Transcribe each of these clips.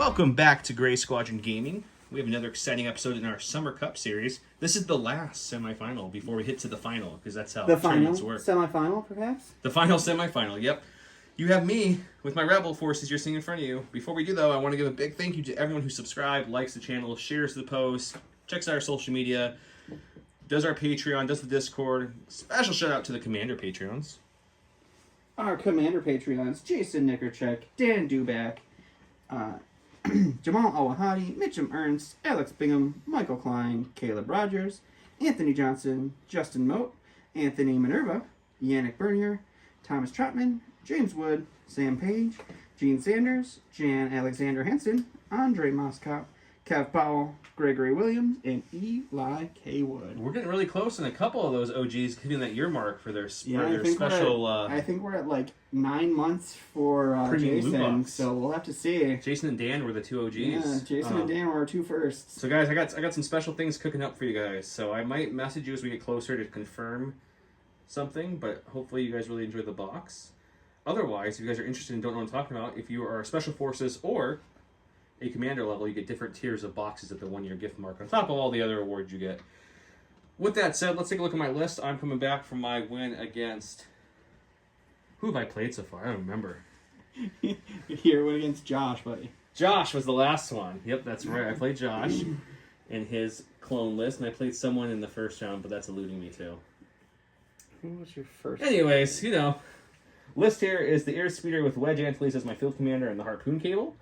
Welcome back to Gray Squadron Gaming. We have another exciting episode in our Summer Cup series. This is the last semifinal before we hit to the final, because that's how the final tournaments work. Semifinal, perhaps? The final semifinal, yep. You have me with my Rebel forces you're seeing in front of you. Before we do, though, I want to give a big thank you to everyone who subscribed, likes the channel, shares the post, checks out our social media, does our Patreon, does the Discord. Special shout out to the Commander Patreons. Our Commander Patreons, Jason Nickerchek, Dan Duback, Jamal Awahadi, Mitchum Ernst, Alex Bingham, Michael Klein, Caleb Rogers, Anthony Johnson, Justin Moat, Anthony Minerva, Yannick Bernier, Thomas Trotman, James Wood, Sam Page, Gene Sanders, Jan Alexander Henson, Andre Moskop, Kev Powell, Gregory Williams, and Eli K. Wood. We're getting really close in a couple of those OGs hitting that year mark for their I think we're at like 9 months for Jason, so we'll have to see. Jason and Dan were the two OGs. Yeah, Jason and Dan were our two firsts. So guys, I got some special things cooking up for you guys. So I might message you as we get closer to confirm something, but hopefully you guys really enjoy the box. Otherwise, if you guys are interested and don't know what I'm talking about, if you are Special Forces or a Commander level, you get different tiers of boxes at the 1 year gift mark on top of all the other awards you get. With that said, let's take a look at my list. I'm coming back from my win against... Who have I played so far? I don't remember. Here, went against Josh, buddy. Josh was the last one. Yep, that's right. I played Josh in his clone list, and I played someone in the first round, but that's eluding me too. Who was your first? Anyways, you know, list here is the Airspeeder with Wedge Antilles as my field commander and the Harpoon Cable.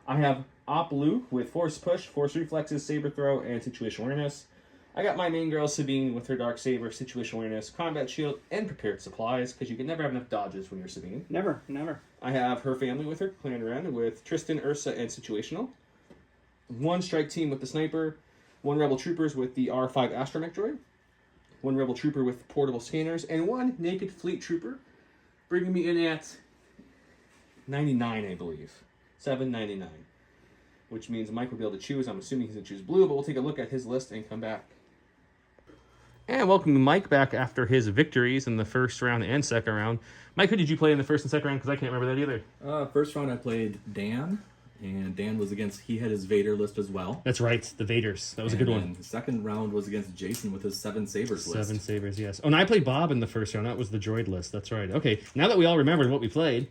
I have Op Luke with Force Push, Force Reflexes, Saber Throw, and Situational Awareness. I got my main girl Sabine with her Dark Saber, Situational Awareness, Combat Shield, and Prepared Supplies, because you can never have enough dodges when you're Sabine. Never. I have her family with her, Clan Ren, with Tristan, Ursa, and Situational. One Strike Team with the Sniper, one Rebel Troopers with the R5 Astromech Droid, one Rebel Trooper with Portable Scanners, and one Naked Fleet Trooper, bringing me in at 99, I believe. 799. Which means Mike will be able to choose. I'm assuming he's going to choose blue, but we'll take a look at his list and come back. And welcome Mike back after his victories in the first round and second round. Mike, who did you play in the first and second round? Because I can't remember that either. First round I played Dan, and Dan was he had his Vader list as well. That's right, the Vaders. That was a good one. The second round was against Jason with his 7 Sabers list. 7 Sabers, yes. Oh, and I played Bob in the first round. That was the droid list. That's right. Okay, now that we all remembered what we played,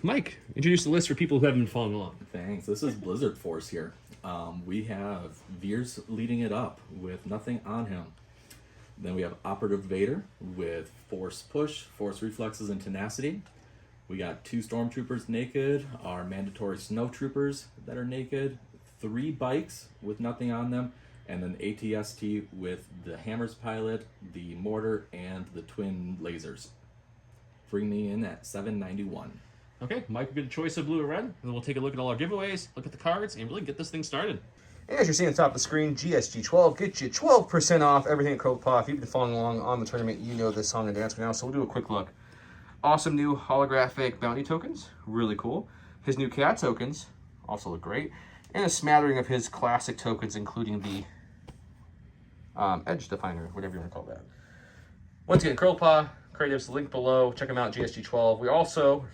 Mike, introduce the list for people who haven't been following along. Thanks. This is Blizzard Force here. We have Veers leading it up with nothing on him. Then we have Operative Vader with Force Push, Force Reflexes, and Tenacity. We got 2 Stormtroopers naked, our mandatory Snow Troopers that are naked, 3 bikes with nothing on them, and then ATST with the Hammers Pilot, the Mortar, and the Twin Lasers. Bring me in at 791. Okay, Mike, good choice of blue or red. And then we'll take a look at all our giveaways, look at the cards, and really get this thing started. As you're seeing on top of the screen, GSG12 gets you 12% off everything at Crow-Paw. If you've been following along on the tournament, you know this song and dance now, so we'll do a quick look. Awesome new holographic bounty tokens, really cool. His new cat tokens also look great. And a smattering of his classic tokens, including the Edge Definer, whatever you want to call that. Once again, Crow-Paw. Creatives, link below. Check him out, GSG12. We also,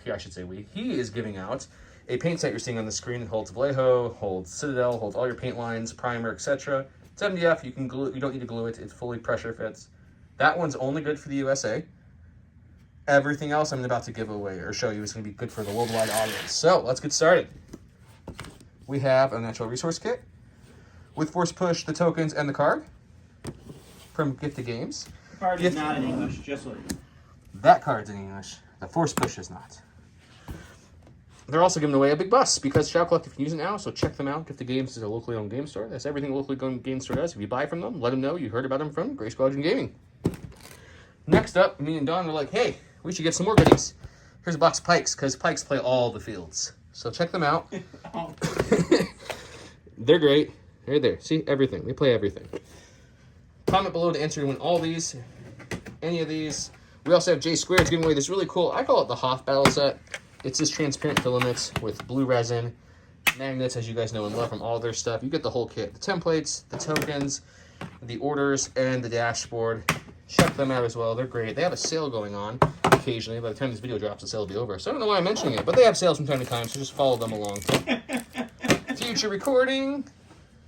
he is giving out a paint set you're seeing on the screen. It holds Vallejo, holds Citadel, holds all your paint lines, primer, etc. It's MDF. You can glue it. You don't need to glue it. It fully pressure fits. That one's only good for the USA. Everything else I'm about to give away or show you is going to be good for the worldwide audience. So let's get started. We have a natural resource kit with Force Push, the tokens, and the card from Gifted Games. The card is not in English, just like that card's in English. The Force Push is not. They're also giving away a big bus because Shadow Collective can use it now, so check them out. Gifted Games is a locally owned game store. That's everything a locally owned game store does. If you buy from them, let them know you heard about them from Gray Squadron Gaming. Next up, me and Don were like, hey, we should get some more goodies. Here's a box of Pikes, because Pikes play all the fields. So check them out. They're great. Right there. See? Everything. They play everything. Comment below to answer to win all these. Any of these. We also have J Squared giving away this really cool, I call it the Hoth battle set. It's this transparent filaments with blue resin, magnets, as you guys know and love from all their stuff. You get the whole kit. The templates, the tokens, the orders, and the dashboard. Check them out as well. They're great. They have a sale going on occasionally. By the time this video drops, the sale will be over. So I don't know why I'm mentioning it, but they have sales from time to time, so just follow them along. If future recording.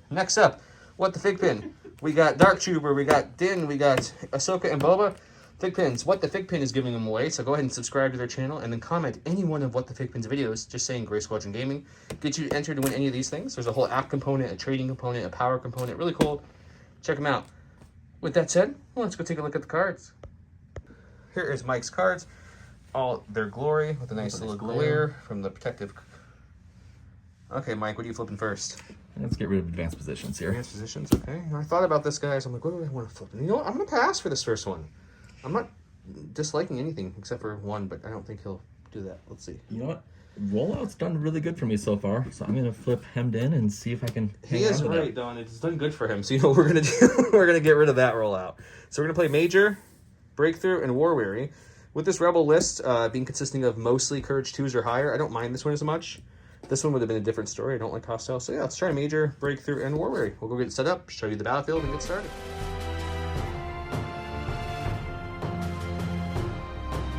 Next up, what the fig pin? We got Dark Trooper, we got Din, we got Ahsoka and Boba. Fig pins. What the Fig Pin is giving them away, so go ahead and subscribe to their channel and then comment any one of What the Fig Pin's videos, just saying Gray Squadron Gaming. Get you entered to win any of these things. There's a whole app component, a trading component, a power component. Really cool. Check them out. With that said, well, let's go take a look at the cards. Here is Mike's cards. All their glory with a nice little glare from the protective. Okay, Mike, what are you flipping first? Let's get rid of advanced positions here. Advanced positions, okay. I thought about this, guys. I'm like, what do I want to flip? You know what? I'm going to pass for this first one. I'm not disliking anything except for one, but I don't think he'll do that. Let's see. You know what? Rollout's done really good for me so far, so I'm gonna flip hemmed in and see if I can. He is right, Don. It's done good for him. So you know what we're gonna do? We're gonna get rid of that rollout. So we're gonna play Major, Breakthrough, and War Weary. With this Rebel list being consisting of mostly Courage 2s or higher, I don't mind this one as much. This one would have been a different story. I don't like hostile. So yeah, let's try Major, Breakthrough, and War Weary. We'll go get set up, show you the battlefield, and get started.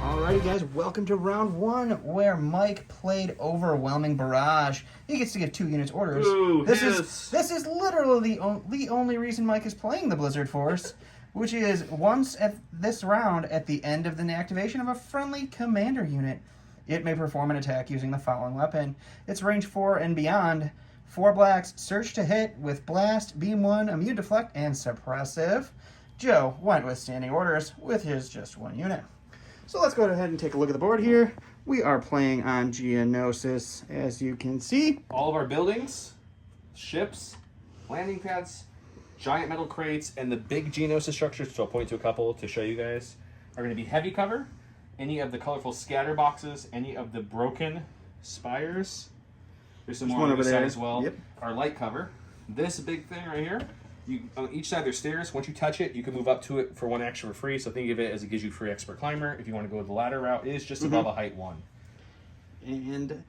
Alrighty guys, welcome to round one where Mike played Overwhelming Barrage. He gets to give 2 units orders. Ooh, this is literally the only reason Mike is playing the Blizzard Force, which is once at this round at the end of the activation of a friendly commander unit. It may perform an attack using the following weapon. It's range 4 and beyond. 4 blacks, search to hit with Blast, Beam 1, Immune Deflect, and Suppressive. Joe went with standing orders with his just 1 unit. So let's go ahead and take a look at the board here. We are playing on Geonosis, as you can see. All of our buildings, ships, landing pads, giant metal crates, and the big Geonosis structures, which I'll point to a couple to show you guys, are going to be heavy cover. Any of the colorful scatter boxes, any of the broken spires, there's some more on the side as well, are light cover. This big thing right here, on each side there's stairs. Once you touch it, you can move up to it for 1 action for free. So think of it as it gives you free expert climber. If you want to go the ladder route, it is just above a height 1. And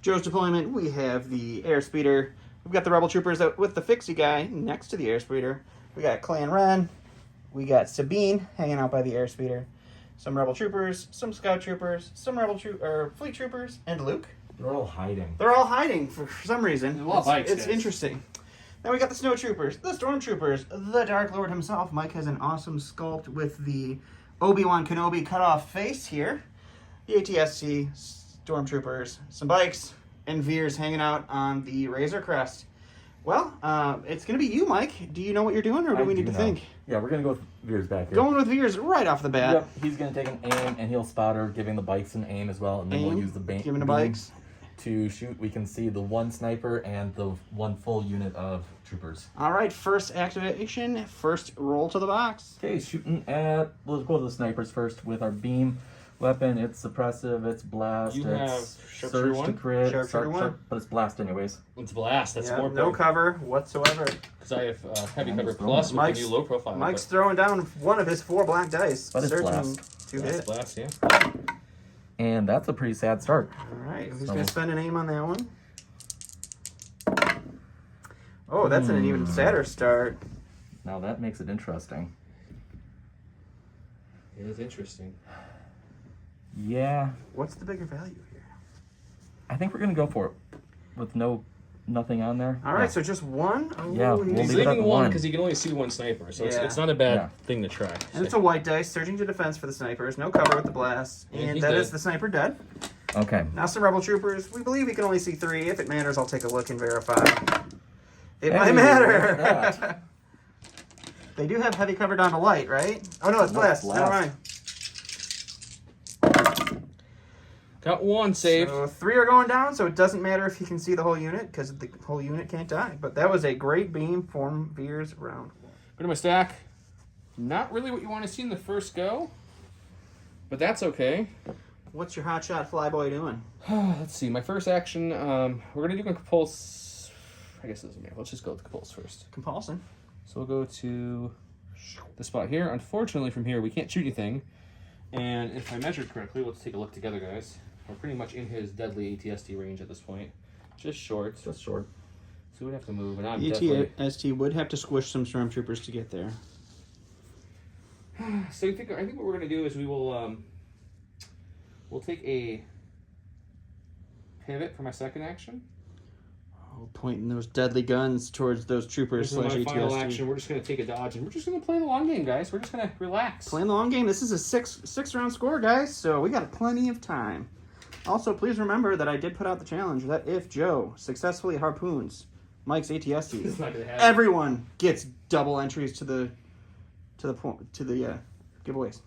Joe's deployment, we have the airspeeder. We've got the Rebel Troopers out with the Fixie guy next to the airspeeder. We got Clan Ren. We got Sabine hanging out by the airspeeder. Some Rebel Troopers, some Scout Troopers, some Fleet Troopers, and Luke. They're all hiding. They're all hiding for some reason. It's interesting. Then we got the Snow Troopers, the Storm Troopers, the Dark Lord himself. Mike has an awesome sculpt with the Obi-Wan Kenobi cut-off face here. The ATST, Storm Troopers, some bikes, and Veers hanging out on the Razor Crest. Well, it's going to be you, Mike. Do you know what you're doing, or do we need to think? Yeah, we're going to go with Veers back here. Going with Veers right off the bat. Yep, he's going to take an aim, and he'll spotter, giving the bikes an aim as well, and then we'll use the giving the bikes to shoot. We can see the 1 sniper and the 1 full unit of troopers. All right, first activation, first roll to the box. Okay, shooting at, let's go to the snipers first with our beam weapon. It's suppressive, it's blast, it's surge to crit, but it's blast anyways. It's blast, that's more no cover whatsoever. Because I have heavy cover plus with the new low profile. Mike's throwing down one of his 4 black dice. But it's blast. To hit. Blast, yeah. And that's a pretty sad start. All right, who's going to spend an aim on that one? Oh, that's an even sadder start. Now that makes it interesting. It is interesting. Yeah. What's the bigger value here? I think we're going to go for it with nothing on there. All right, so just 1? Oh, yeah, he's leaving 1 because he can only see 1 sniper, so it's not a bad thing to try. And it's a white dice, surging to defense for the snipers, no cover with the blast, and that is the sniper dead. Okay. Now some Rebel Troopers. We believe we can only see 3. If it matters, I'll take a look and verify. It might matter. They do have heavy cover down to light, right? Oh no, it's blast. Never mind. Got 1 save. So 3 are going down, so it doesn't matter if you can see the whole unit, because the whole unit can't die. But that was a great beam from Veers round 1. Go to my stack. Not really what you want to see in the first go, but that's okay. What's your hotshot flyboy doing? Let's see. My first action, we're going to do a compulse. I guess it doesn't matter. Let's just go with compulse first. Compulsion. So we'll go to the spot here. Unfortunately, from here, we can't shoot anything. And if I measured correctly, let's take a look together, guys. We're pretty much in his deadly ATST range at this point. Just short. Just short. So we'd have to move. And I'm ATST would have to squish some stormtroopers to get there. So I think what we're going to do is we will we'll take a pivot for my second action. Oh Pointing those deadly guns towards those troopers. This is my final ATST. action. We're just going to take a dodge, and we're just going to play the long game, guys. We're just going to relax. Playing the long game. This is a six round score, guys, so we got plenty of time. Also, please remember that I did put out the challenge that if Joe successfully harpoons Mike's ATST, It's not going to happen. everyone gets double entries to the giveaways.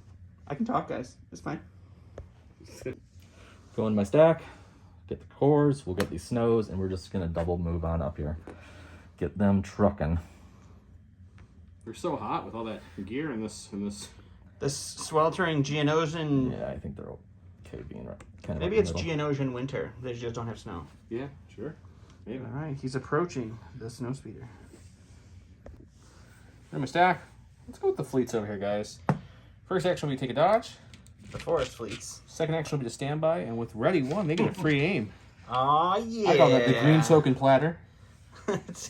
I can talk, guys. It's fine. Go in my stack, get the cores, we'll get these snows, and we're just gonna double move on up here. Get them trucking. We're so hot with all that gear in this. This sweltering Geonosian. Yeah, I think they're okay being right. Kind of Maybe right it's in the middle. Geonosian winter. They just don't have snow. Yeah, sure. Maybe. All right, he's approaching the snow speeder. In my stack. Let's go with the fleets over here, guys. First action will be take a dodge. The forest fleets. Second action will be to standby, and with ready one, they get a free aim. Aw, yeah. I call that the green token platter.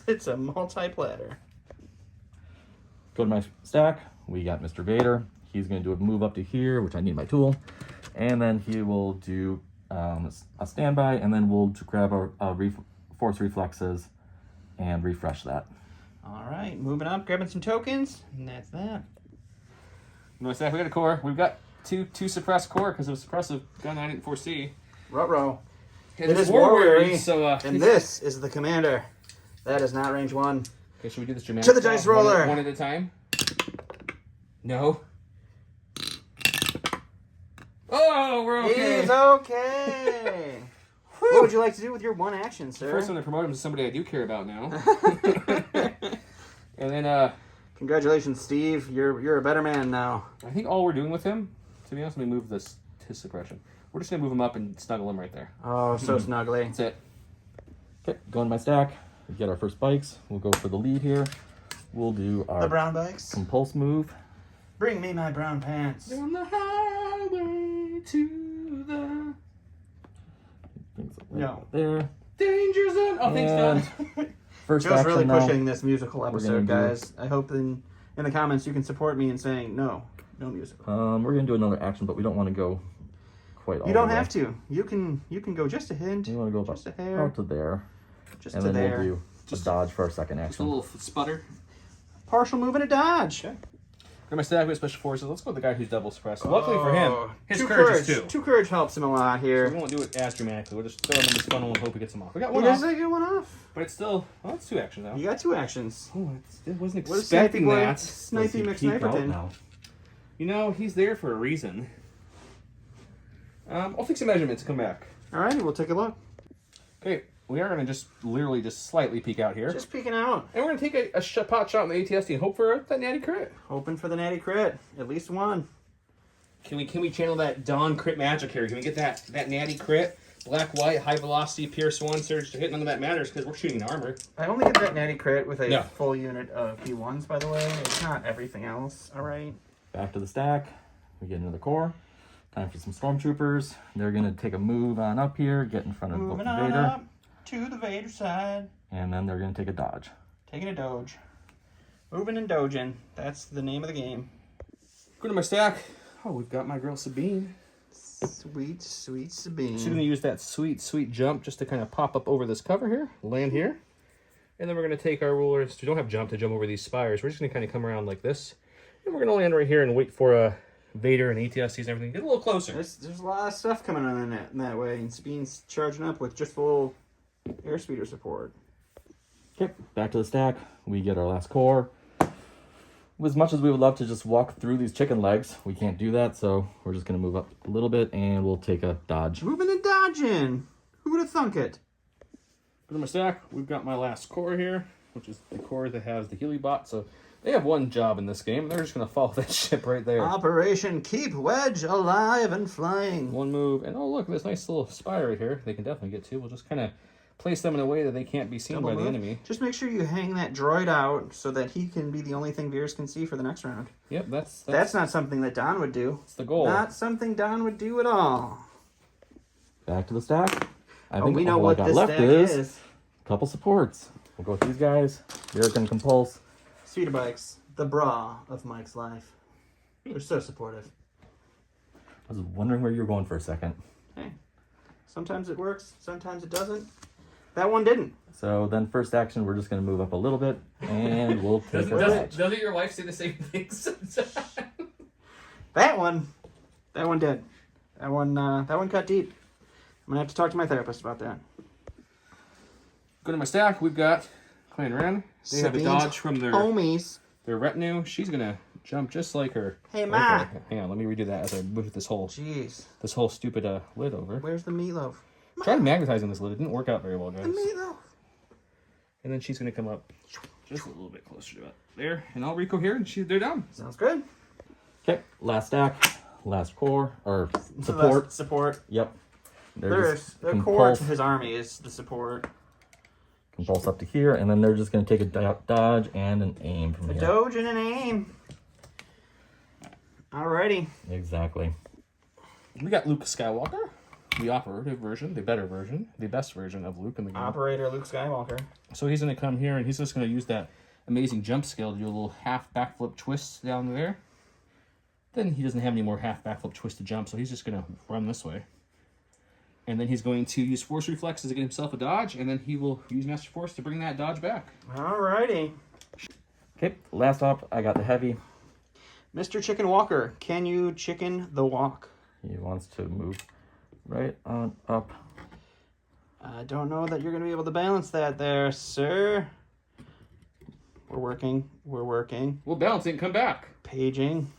it's a multi-platter. Go to my stack. We got Mr. Vader. He's going to do a move up to here, which I need my tool. And then he will do a standby, and then we'll grab our force reflexes and refresh that. All right, moving up, grabbing some tokens, and that's that. In my stack, we got a core. We've got two suppressed core because of suppressive gun I didn't foresee. Ruh-roh. And It it's is war weary, so and this is the commander. That is not range 1. Okay, should we do this dramatic? To the dice roller. One at a time. No. Oh, we're okay. He's okay. What would you like to do with your one action, sir? First one to promote him to somebody I do care about now. And then Congratulations, Steve. You're a better man now. I think all we're doing with him, to be honest, let me move this his suppression. We're just gonna move him up and snuggle him right there. Oh, so snuggly. That's it. Okay, go in my stack. We get our first bikes. We'll go for the lead here. We'll do our The brown bikes. compulse move. Bring me my brown pants. On the highway to the Things like No. there. danger zone. Oh, thanks, And Don. first Joe's action really now. pushing this musical episode, gonna do- guys. I hope in the comments you can support me in saying no musical. We're gonna do another action, but we don't want to go quite all You don't the way. have to. You can go just a hint. We want to go Just a about hair. out to there, Just and to then there. we'll do a dodge for our second Just a action. little sputter. Partial move and a dodge. Okay. Got my stack with special forces. Let's go with the guy who's double suppressed. Luckily for him, his two courage courage. is 2. Two courage helps him a lot We here. won't do it as dramatically. We'll just throw him in this funnel and hope he gets him off. We got He one off, does get one off. but it's still, well, it's 2 actions now. You got 2 actions. Oh, I wasn't What is expecting Snipey Boy? that. Snipey Does he peek out McSniperton. now? You know, he's there for a reason. I'll take some measurements and come back. Alrighty, we'll take a look. Okay, we are going to just literally just slightly peek out here. Just peeking out. And we're going to take a pot shot in the ATST and hope for that natty crit. Hoping for the natty crit. At least one. Can we channel that Dawn crit magic here? Can we get that natty crit? Black, white, high velocity, Pierce 1, surge to hit. None of that matters because we're shooting armor. I only get that natty crit with a Yeah. full unit of P1s, by the way. It's not everything else. Alright. Back to the stack. We get another core. Time for some stormtroopers. They're gonna take a move on up here, get in front of Moving both on Vader, up to the Vader side. and then they're gonna take a dodge. Taking a doge. Moving and doging. That's the name of the game. Go to my stack. Oh, we've got my girl Sabine. Sweet, sweet Sabine. She's going to use that sweet, sweet jump just to kind of pop up over this cover here, land here. And then we're going to take our rulers. We don't have jump to jump over these spires. We're just going to kind of come around like this. And we're going to land right here and wait for Vader and ATSTs and everything. Get a little closer. There's a lot of stuff coming on in that way, and Sabine's charging up with just full airspeeder support. Okay, back to the stack. We get our last core. As much as we would love to just walk through these chicken legs, we can't do that, so we're just gonna move up a little bit and we'll take a dodge. Moving and dodging. Who would have thunk it? Go to my stack. We've got my last core here, which is the core that has the Healy bot. So they have one job in this game. They're just going to follow that ship right there. Operation Keep Wedge alive and flying. One move. And oh, look, this nice little spire right here. They can definitely get to. We'll just kind of place them in a way that they can't be seen Double by move. the enemy. Just make sure you hang that droid out so that he can be the only thing viewers can see for the next round. Yep, That's not something that Don would do. the goal. Not something Don would do at all. Back to the stack. I think we know all what I got this left stack is a couple supports. We'll go with these guys. American Compulse. Speeder bikes, the bra of Mike's life. They're so supportive. I was wondering where you were going for a second. Hey, sometimes it works, sometimes it doesn't. That one didn't. So then first action, we're just going to move up a little bit, and we'll take a wedge. Doesn't your wife say the same things? That one did. That one cut deep. I'm gonna have to talk to my therapist about that. Go to my stack. We've got Clan Ren. They have a dodge from their homies. Their retinue. She's gonna jump just like her. Hey, Ma. Hang on, let me redo that as I move this whole stupid lid over. Where's the meatloaf? Tried magnetizing this lid. It didn't work out very well, guys. The meatloaf. And then she's gonna come up just a little bit closer to it. There, and I'll recohere, and they're down. Sounds good. Okay, last stack, last core, or support. Support. Yep. There's the core to his army is the support. Compulse up to here, and then they're just going to take a dodge and an aim from here. A dodge and an aim. Alrighty. Exactly. We got Luke Skywalker, the operative version, the better version, the best version of Luke in the game. Operator Luke Skywalker. So he's going to come here, and he's just going to use that amazing jump skill to do a little half backflip twist down there. Then he doesn't have any more half backflip twist to jump, so he's just going to run this way. And then he's going to use Force Reflexes to get himself a dodge, and then he will use Master Force to bring that dodge back. Alrighty. Okay, last up, I got the heavy. Mr. Chicken Walker, can you chicken the walk? He wants to move right on up. I don't know that you're going to be able to balance that there, sir. We're working. We'll balance it and come back. Paging.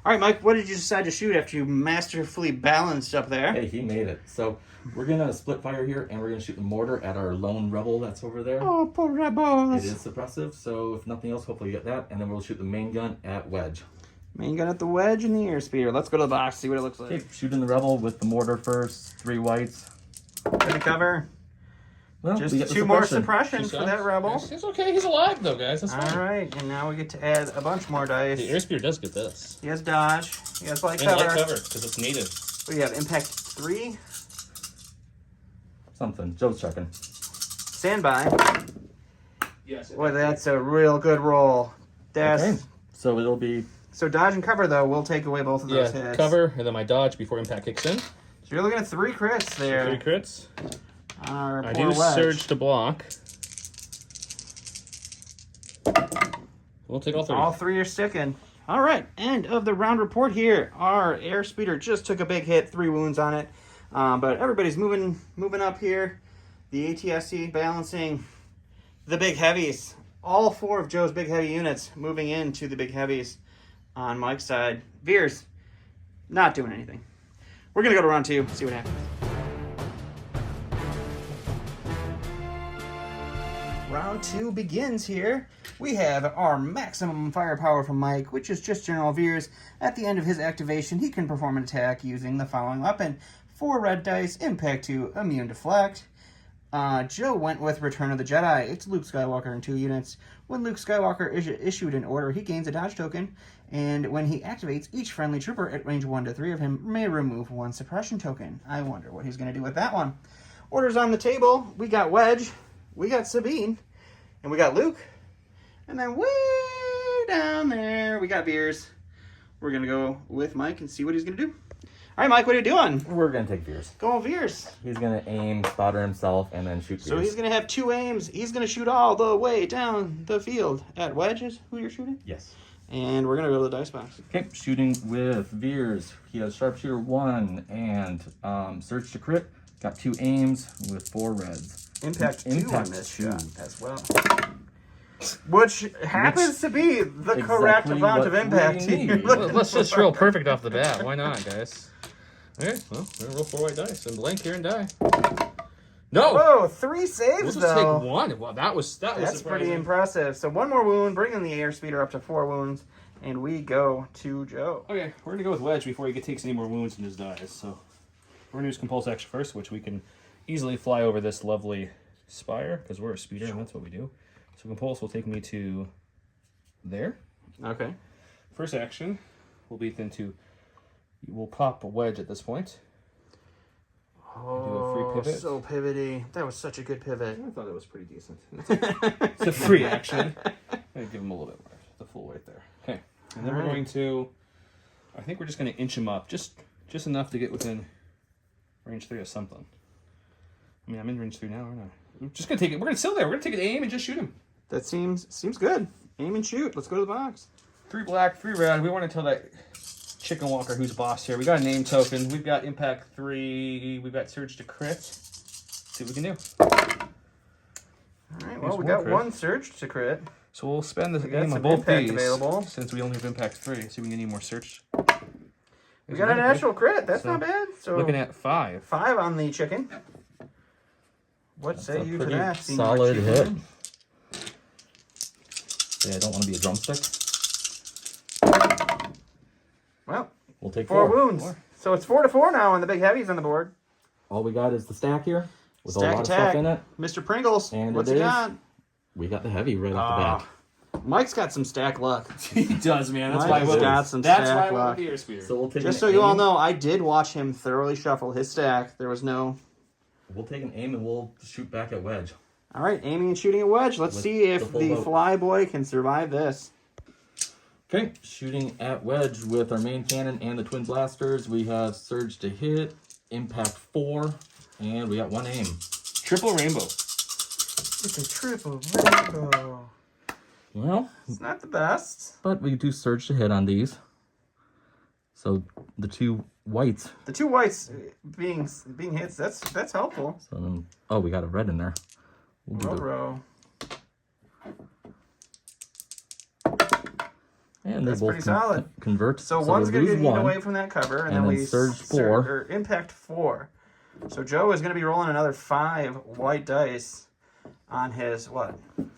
All right, Mike, what did you decide to shoot after you masterfully balanced up there? Hey, he made it. So we're going to split fire here, and we're going to shoot the mortar at our lone rebel that's over there. Oh, poor rebels. It is suppressive, so if nothing else, hopefully you get that. And then we'll shoot the main gun at wedge. Main gun at the wedge and the airspeeder. Let's go to the box, see what it looks like. Okay, shooting the rebel with the mortar first. 3 whites. Gonna cover. Well, Just 2 more suppression for that rebel. It's okay. He's alive, though, guys. That's fine. All right, and now we get to add a bunch more dice. The airspeeder does get this. He has dodge. He has light And cover. light cover, because it's native. We have impact 3. Something. Joe's checking. Standby. Yes. Boy, that's a real good roll. That's Okay. So it'll be... So dodge and cover, though, will take away both of those hits. Cover, and then my dodge before impact kicks in. So you're looking at 3 crits there. 3 crits. Our I poor do wedge. surge to block. We'll take all 3. All 3 are sticking. All right, end of the round report here. Our airspeeder just took a big hit, 3 wounds on it. But everybody's moving up here. The ATSC balancing the big heavies. All 4 of Joe's big heavy units moving into the big heavies on Mike's side. Veers, not doing anything. We're going to go to round 2, see what happens. Round 2 begins here. We have our maximum firepower from Mike, which is just General Veers. At the end of his activation, he can perform an attack using the following weapon. 4 red dice, impact 2, immune deflect. Joe went with Return of the Jedi. It's Luke Skywalker in 2 units. When Luke Skywalker issued an order, he gains a dodge token. And when he activates, each friendly trooper at range 1 to 3 of him may remove 1 suppression token. I wonder what he's going to do with that one. Orders on the table. We got Wedge. We got Sabine. And we got Luke. And then way down there, we got Veers. We're going to go with Mike and see what he's going to do. All right, Mike, what are you doing? We're going to take Veers. Go Veers. He's going to aim, spotter himself, and then shoot Veers. So he's going to have 2 aims. He's going to shoot all the way down the field. At Wedge is who you're shooting? Yes. And we're going to go to the dice box. Okay, shooting with Veers. He has Sharpshooter 1 and Search to Crit. Got 2 aims with 4 reds. Impact 2 on Impact this 2. shot as well. Which happens to be the correct exactly amount of what impact we need. you're looking Let's just for. roll perfect off the bat. Why not, guys? Okay, well, we're gonna roll 4 white dice and blank here and die. No! Whoa, 3 saves, We'll just though. take 1. Wow, that was That's surprising. pretty impressive. So 1 more wound, bringing the airspeeder up to 4 wounds, and we go to Joe. Okay, we're gonna go with Wedge before he takes any more wounds and just dies. So we're gonna use Compulse Action first, which we can easily fly over this lovely spire because we're a speeder and that's what we do. So Compulse will take me to there. Okay. First action will be we'll pop a Wedge at this point. Oh, Do a free pivot. so pivoty. That was such a good pivot. I thought it was pretty decent. It's a free action. I'm gonna give him a little bit more, the full weight there. Okay, and then we're going to. I think we're just going to inch him up, just enough to get within range 3 of something. I mean, I'm in range 3 now, aren't I? We're just gonna take it. We're gonna still there. We're gonna take an aim and just shoot him. That seems good. Aim and shoot. Let's go to the box. 3 black, 3 red. We want to tell that Chicken Walker who's boss here. We got a name token. We've got impact 3. We've got surge to crit. See what we can do. All right. Well, we got 1 surge to crit. So we'll spend the We got game on some both impact these available. since we only have impact 3. So we can get any more search. We got a natural crit. That's not bad. So looking at 5. 5 on the chicken. What That's say a you to pretty that? solid hit. Yeah, I don't want to be a drumstick. Well, We'll take 4 4. wounds. So it's 4-4 now on the big heavies on the board. All we got is the stack here with Stack a lot attack. of stuff in it. Mr. Pringles, And what's it he is got? We got the heavy right off the back. Mike's got some stack luck. He does, man. That's Mike's why I got some That's stack why I luck. went with the airspeeder. So we'll take Just an so you all aim. know, I did watch him thoroughly shuffle his stack. There was no... We'll take an aim and we'll shoot back at wedge. All right, aiming and shooting a wedge. Let's With see if the the full boat. fly boy can survive this. Okay, shooting at wedge with our main cannon and the twin blasters. We have surge to hit, impact 4, and we got 1 aim. Triple rainbow. It's a triple rainbow. Well, It's not the best. but we do surge to hit on these. So the 2 whites. The 2 whites being hits, that's helpful. So then, oh, we got a red in there. We'll do the- Row. and they That's both pretty solid. convert. So we one's going to lose get eaten 1. away from that cover, and and then then we surge 4. or impact 4. So Joe is going to be rolling another 5 white dice on his,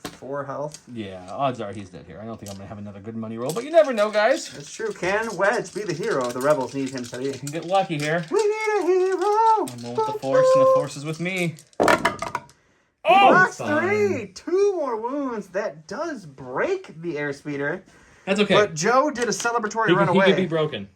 4 health? Yeah, odds are he's dead here. I don't think I'm going to have another good money roll, but you never know, guys. It's true. Can Wedge be the hero the Rebels need him to be? You can get lucky here. We need a hero! I'm going with the Force, and the Force is with me. Box fine. 3! 2 more wounds. That does break the airspeeder. That's okay. But Joe did a celebratory he run could be away. broken.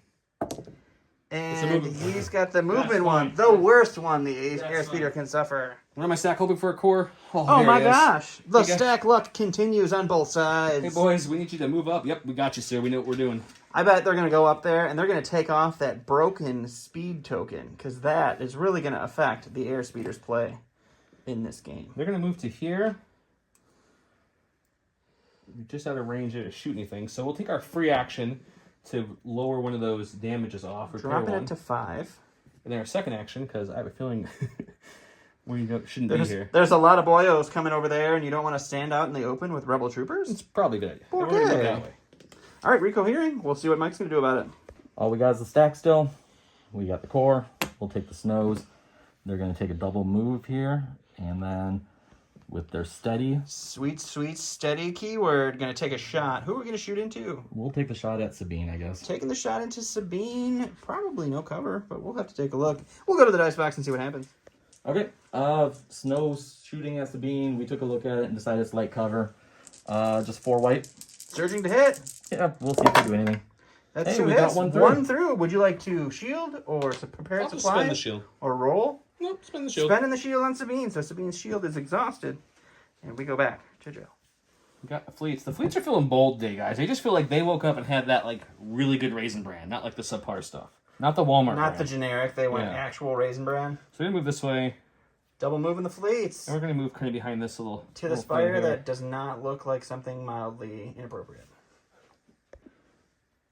And movement. he's got the movement That's one. fine. The worst one the That's airspeeder fine. can suffer. What am I stack hoping for a core? Oh there my it is. gosh. The You got- stack luck continues on both sides. Hey, boys, we need you to move up. Yep, we got you, sir. We know what we're doing. I bet they're going to go up there and they're going to take off that broken speed token because that is really going to affect the airspeeder's play in this game. They're going to move to here. We just out of range to shoot anything, so we'll take our free action to lower one of those damages off. Repair Dropping one. it to 5. And then our second action, because I have a feeling we shouldn't be here. There's a lot of boyos coming over there and you don't want to stand out in the open with rebel troopers? It's probably a good idea. We're Okay. going to go that way. All right, recohering. We'll see what Mike's going to do about it. All we got is the stack still. We got the core. We'll take the snows. They're going to take a double move here. And then with their steady, Sweet, sweet, steady keyword. Going to take a shot. Who are we going to shoot into? we'll take the shot at Sabine, I guess. Taking the shot into Sabine. Probably no cover, but we'll have to take a look. We'll go to the dice box and see what happens. Okay. Snows shooting at Sabine. We took a look at it and decided it's light cover. Just 4 white. Surging to hit. Yeah, we'll see if we do anything. That's Hey, 2 we got hits. one through. 1 through. Would you like to shield or prepare I'll just supply? spend the shield. Or roll? Nope, spend the shield. Spending the shield on Sabine. So Sabine's shield is exhausted. And we go back to Joe. We got the fleets. The fleets are feeling bold today, guys. They just feel like they woke up and had that like really good Raisin brand, not like the subpar stuff. Not the Walmart Not the brand. generic. They went Yeah. actual Raisin brand. So we're going to move this way, Double moving the fleets. and we're going to move kind of behind this little... To the little thing spire here. that does not look like something mildly inappropriate.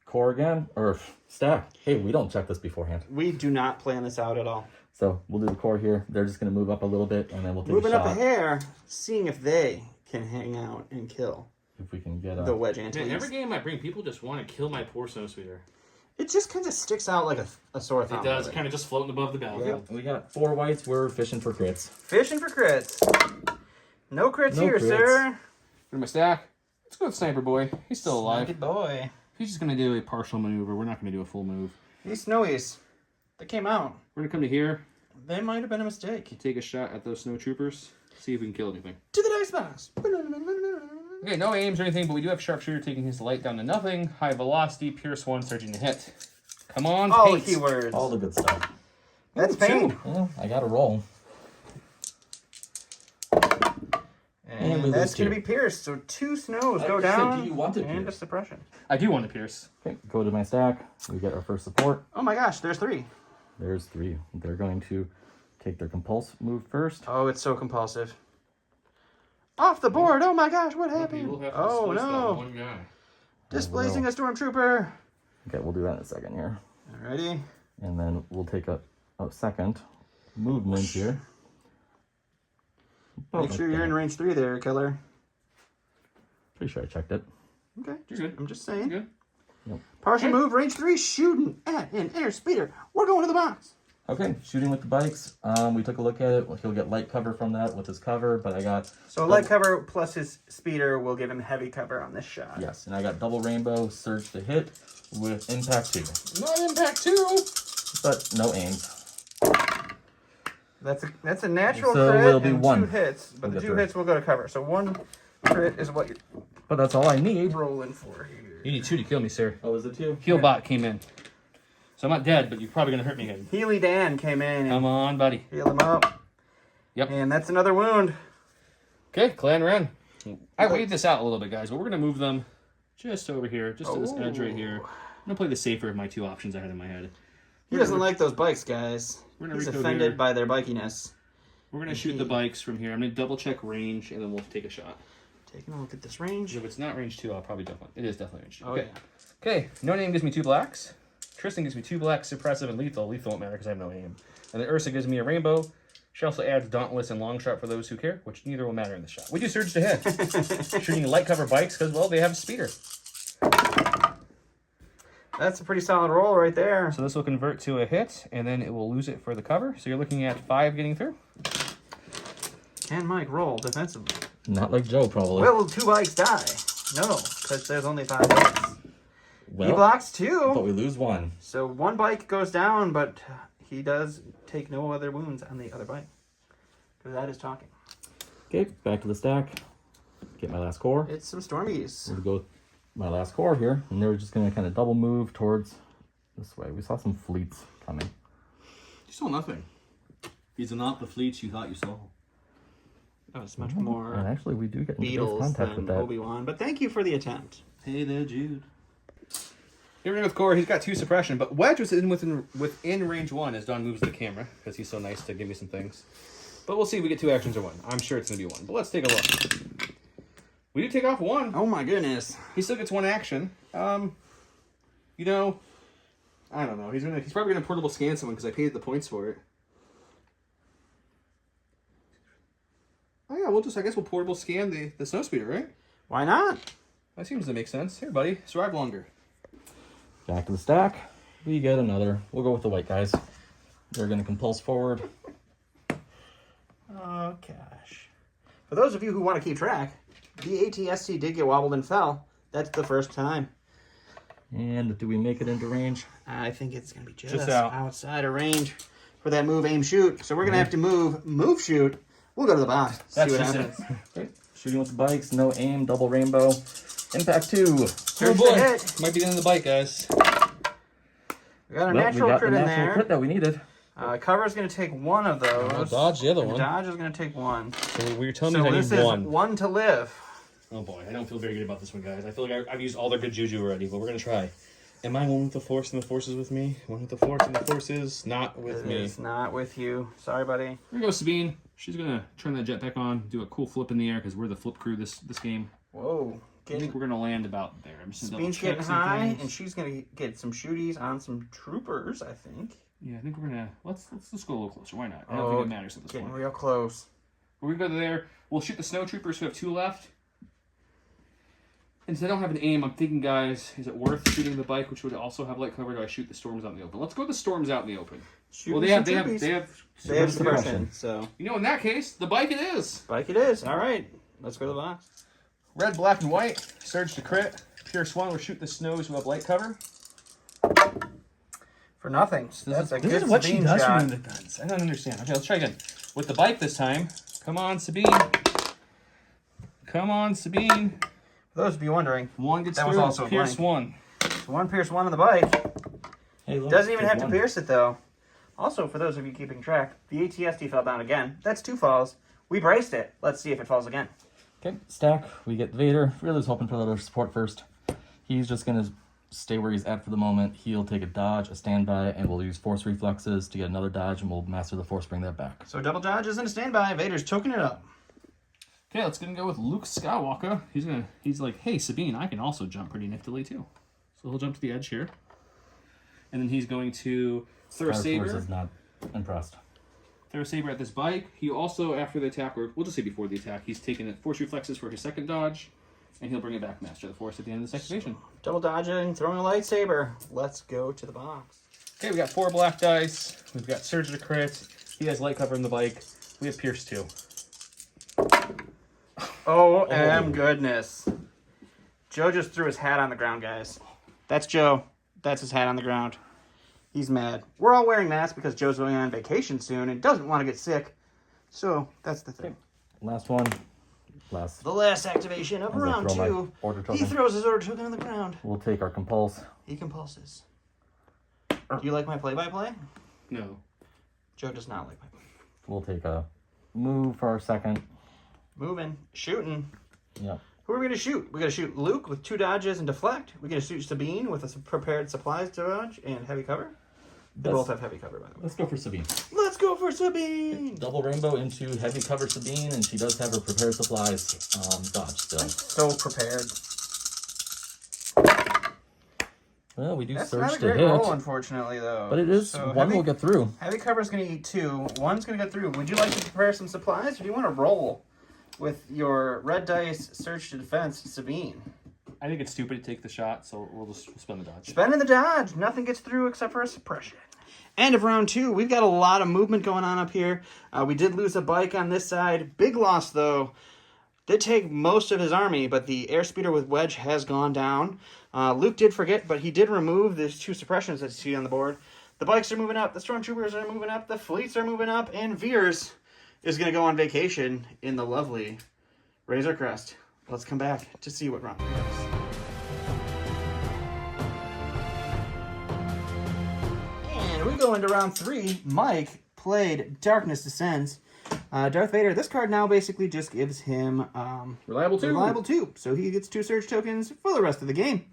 Core again, or stack. Hey, we don't check this beforehand. We do not plan this out at all. So we'll do the core here. They're just going to move up a little bit, and then we'll take Moving a up a shot. hair, seeing if they can hang out and kill If we can get the a... wedge Man, antilles. every game I bring, people just want to kill my poor snowspeeder. It just kind of sticks out like a sore thumb. It does, with kind of just floating above the battlefield. We got 4 whites. We're fishing for crits. Fishing for crits. No crits No here, crits. sir. Here's my stack. Let's go with Sniper Boy. He's still alive. Good boy. He's just going to do a partial maneuver. We're not going to do a full move. These snowies, they came out. We're going to come to here, They might have been a mistake. take a shot at those snow troopers, see if we can kill anything. To the dice box. Okay, no aims or anything, but we do have Sharpshooter taking his light down to nothing. High velocity, Pierce 1, surging to hit. Come on, All the paint. keywords. All the good stuff. That's Ooh, pain. two. Well, I got to roll. And we that's lose going to two. be pierced. So 2 snows go I said, down. do you want to and a pierce? suppression. I do want to Pierce. Okay, go to my stack. We get our first support. Oh my gosh, there's 3. There's 3. They're going to take their compulse move first. Oh, it's so compulsive. Off the board! Oh my gosh, what happened? We'll have to Oh displace that no! one guy. Displacing a stormtrooper! Okay, we'll do that in a second here. Alrighty. And then we'll take a second movement here. Make sure you're in range 3 there, killer. Pretty sure I checked it. Okay. You're good. I'm just saying. You're good. Yep. Partial move, range 3, shooting at an airspeeder. We're going to the box. Okay, shooting with the bikes. We took a look at it. He'll get light cover from that with his cover, but I got... So light cover plus his speeder will give him heavy cover on this shot. Yes, and I got double rainbow, surge to hit with impact 2. Not impact 2! But no aims. That's a natural So crit it'll be and 1. 2 hits, but We'll the get 2 there. hits will go to cover. So 1 crit is what you're But that's all I need. rolling for here. You need 2 to kill me, sir. Oh, is it 2? Healbot came in. So I'm not dead, but you're probably going to hurt me again. Healy Dan came in and Come on, buddy. heal him up. Yep. And that's another wound. Okay, Clan Ren. I weighed this out a little bit, guys, but we're going to move them just over here, just to this edge right here. I'm going to play the safer of my 2 options I had in my head. He doesn't like those bikes, guys. We're gonna He's recode offended here. by their bikiness. We're going to shoot the bikes from here. I'm going to double check range, and then we'll take a shot. Taking a look at this range. If it's not range 2, I'll probably definitely... It is definitely range 2. Oh, Okay. yeah. Okay, No Name gives me 2 blacks. Tristan gives me 2 blacks, suppressive, and lethal. Lethal won't matter because I have no aim. And then Ursa gives me a rainbow. She also adds Dauntless and Long Shot for those who care, which neither will matter in this shot. We do Surge to hit. Shooting light cover bikes because, well, they have speeder. That's a pretty solid roll right there. So this will convert to a hit, and then it will lose it for the cover. So you're looking at 5 getting through. Can Mike roll defensively? Not like Joe, probably. Will 2 bikes die? No, because there's only 5 hits. Well, He blocks but 2. we lose 1. So 1 bike goes down, but he does take no other wounds on the other bike. Because that is talking. Okay, back to the stack. Get my last core. It's some Stormies. We'll go with my last core here. And they're just going to kind of double move towards this way. We saw some fleets coming. You saw nothing. These are not the fleets you thought you saw. That was much And more actually, we do get into base Beatles contact with than that. Obi-Wan. But thank you for the attempt. Hey there, Jude. Here we go with Core. He's got 2 suppression, but Wedge was within range 1 as Don moves the camera because he's so nice to give me some things. But we'll see if we get 2 actions or 1. I'm sure it's going to be 1, but let's take a look. We do take off 1. Oh my goodness. He still gets 1 action. You know, I don't know. He's probably going to portable scan someone because I paid the points for it. Oh yeah, I guess we'll portable scan the snowspeeder, right? Why not? That seems to make sense. Here, buddy, survive longer. Back to the stack. We get another. We'll go with the white guys. They're going to compulse forward. Oh, gosh. For those of you who want to keep track, the ATST did get wobbled and fell. That's the first time. And do we make it into range? I think it's going to be just out. outside of range for that move, aim, shoot. So we're going to have to move, shoot. We'll go to the box. That's see what just happens. Okay. Shooting with the bikes. No aim. Double rainbow. Impact 2. Oh Surge boy, to hit. might be the end of the bike, guys. We got a Well, natural we got crit the in natural there. crit that we needed. Cover's going to take 1 of those. I'll dodge the other And one. Dodge is going to take 1. So what you're telling So me this is I need is 1. 1 to live. Oh boy, I don't feel very good about this one, guys. I feel like I've used all their good juju already, but we're gonna try. Am I one with the Force and the Force is with me? One with the Force and the Force is not with me. It's not with you. Sorry, buddy. Here we go, Sabine. She's gonna turn that jet back on, do a cool flip in the air because we're the flip crew this game. Whoa. I think we're gonna land about there. I'm just gonna double Sabine's check getting some high, things. and she's going to get some shooties on some troopers, I think. Yeah, I think we're gonna let's go a little closer. Why not? I don't think it matters at this Getting point. real close. We're gonna go there. We'll shoot the snow troopers who have 2 left. And since I don't have an aim, I'm thinking, guys, is it worth shooting the bike, which would also have light cover? Or do I shoot the storms out in the open? Let's go the storms out in the open. Shooting Well, they some have troopies. They have suppression. suppression, so You know, in that case, the bike it is. bike it is. All right, let's go to the box. Red, black, and white. Surge to crit. Pierce 1 will shoot the snows who have light cover. For nothing. That's a This good is what she Sabine does shot. for me with the guns. I don't understand. Okay, let's try again. With the bike this time. Come on, Sabine. Come on, Sabine. For those of you wondering, 1 gets That was through. also a Pierce blank. 1. so 1 pierce 1 on the bike. Hey, look, Doesn't even take have to 1. pierce it, though. Also, for those of you keeping track, the ATST fell down again. That's 2 falls. We braced it. Let's see if it falls again. Okay, stack. We get Vader. Really was hoping for the other support first. He's just going to stay where he's at for the moment. He'll take a dodge, a standby, and we'll use force reflexes to get another dodge, and we'll master the force, bring that back. So double dodges and a standby. Vader's choking it up. Okay, let's go with Luke Skywalker. He's like, hey, Sabine, I can also jump pretty niftily too. So he'll jump to the edge here. And then he's going to throw a saber. Is not impressed. Throw a saber at this bike. He also, after the attack, or we'll just say before the attack, he's taking force reflexes for his second dodge, and he'll bring it back, master the force at the end of this activation. Double dodging, throwing a lightsaber. Let's go to the box. Okay, we got 4 black dice. We've got Surge to crit. He has light cover in the bike. We have Pierce 2. Oh, goodness. Joe just threw his hat on the ground, guys. That's Joe. That's his hat on the ground. He's mad. We're all wearing masks because Joe's going on vacation soon and doesn't want to get sick. So, that's the thing. Last one. The last activation of round 2. He throws his order token on the ground. We'll take our compulse. He compulses. Do you like my play-by-play? No. Joe does not like my play. We'll take a move for our second. Moving. Shooting. Yep. Who are we going to shoot? We're going to shoot Luke with 2 dodges and deflect. We're going to shoot Sabine with a prepared supplies dodge and heavy cover. They both have heavy cover, by the way. Let's go for Sabine. Let's go for Sabine! Double rainbow into heavy cover Sabine, and she does have her prepared supplies dodge still. So prepared. Well, we do That's surge not a to great hit. roll, unfortunately, though. But it is. So one will get through. Heavy cover's going to eat 2. One's going to get through. Would you like to prepare some supplies, or do you want to roll with your red dice surge to defense Sabine? I think it's stupid to take the shot, so we'll spend the dodge. Spending the dodge. Nothing gets through except for a suppression. End of round 2. We've got a lot of movement going on up here. We did lose a bike on this side. Big loss, though. Did take most of his army, but the airspeeder with Wedge has gone down. Luke did forget, but he did remove these 2 suppressions that you see on the board. The bikes are moving up. The stormtroopers are moving up. The fleets are moving up. And Veers is going to go on vacation in the lovely Razor Crest. Let's come back to see what round 3 is. And we go into round 3. Mike played Darkness Descends. Darth Vader, this card now basically just gives him Reliable 2. Reliable 2. So he gets 2 surge tokens for the rest of the game.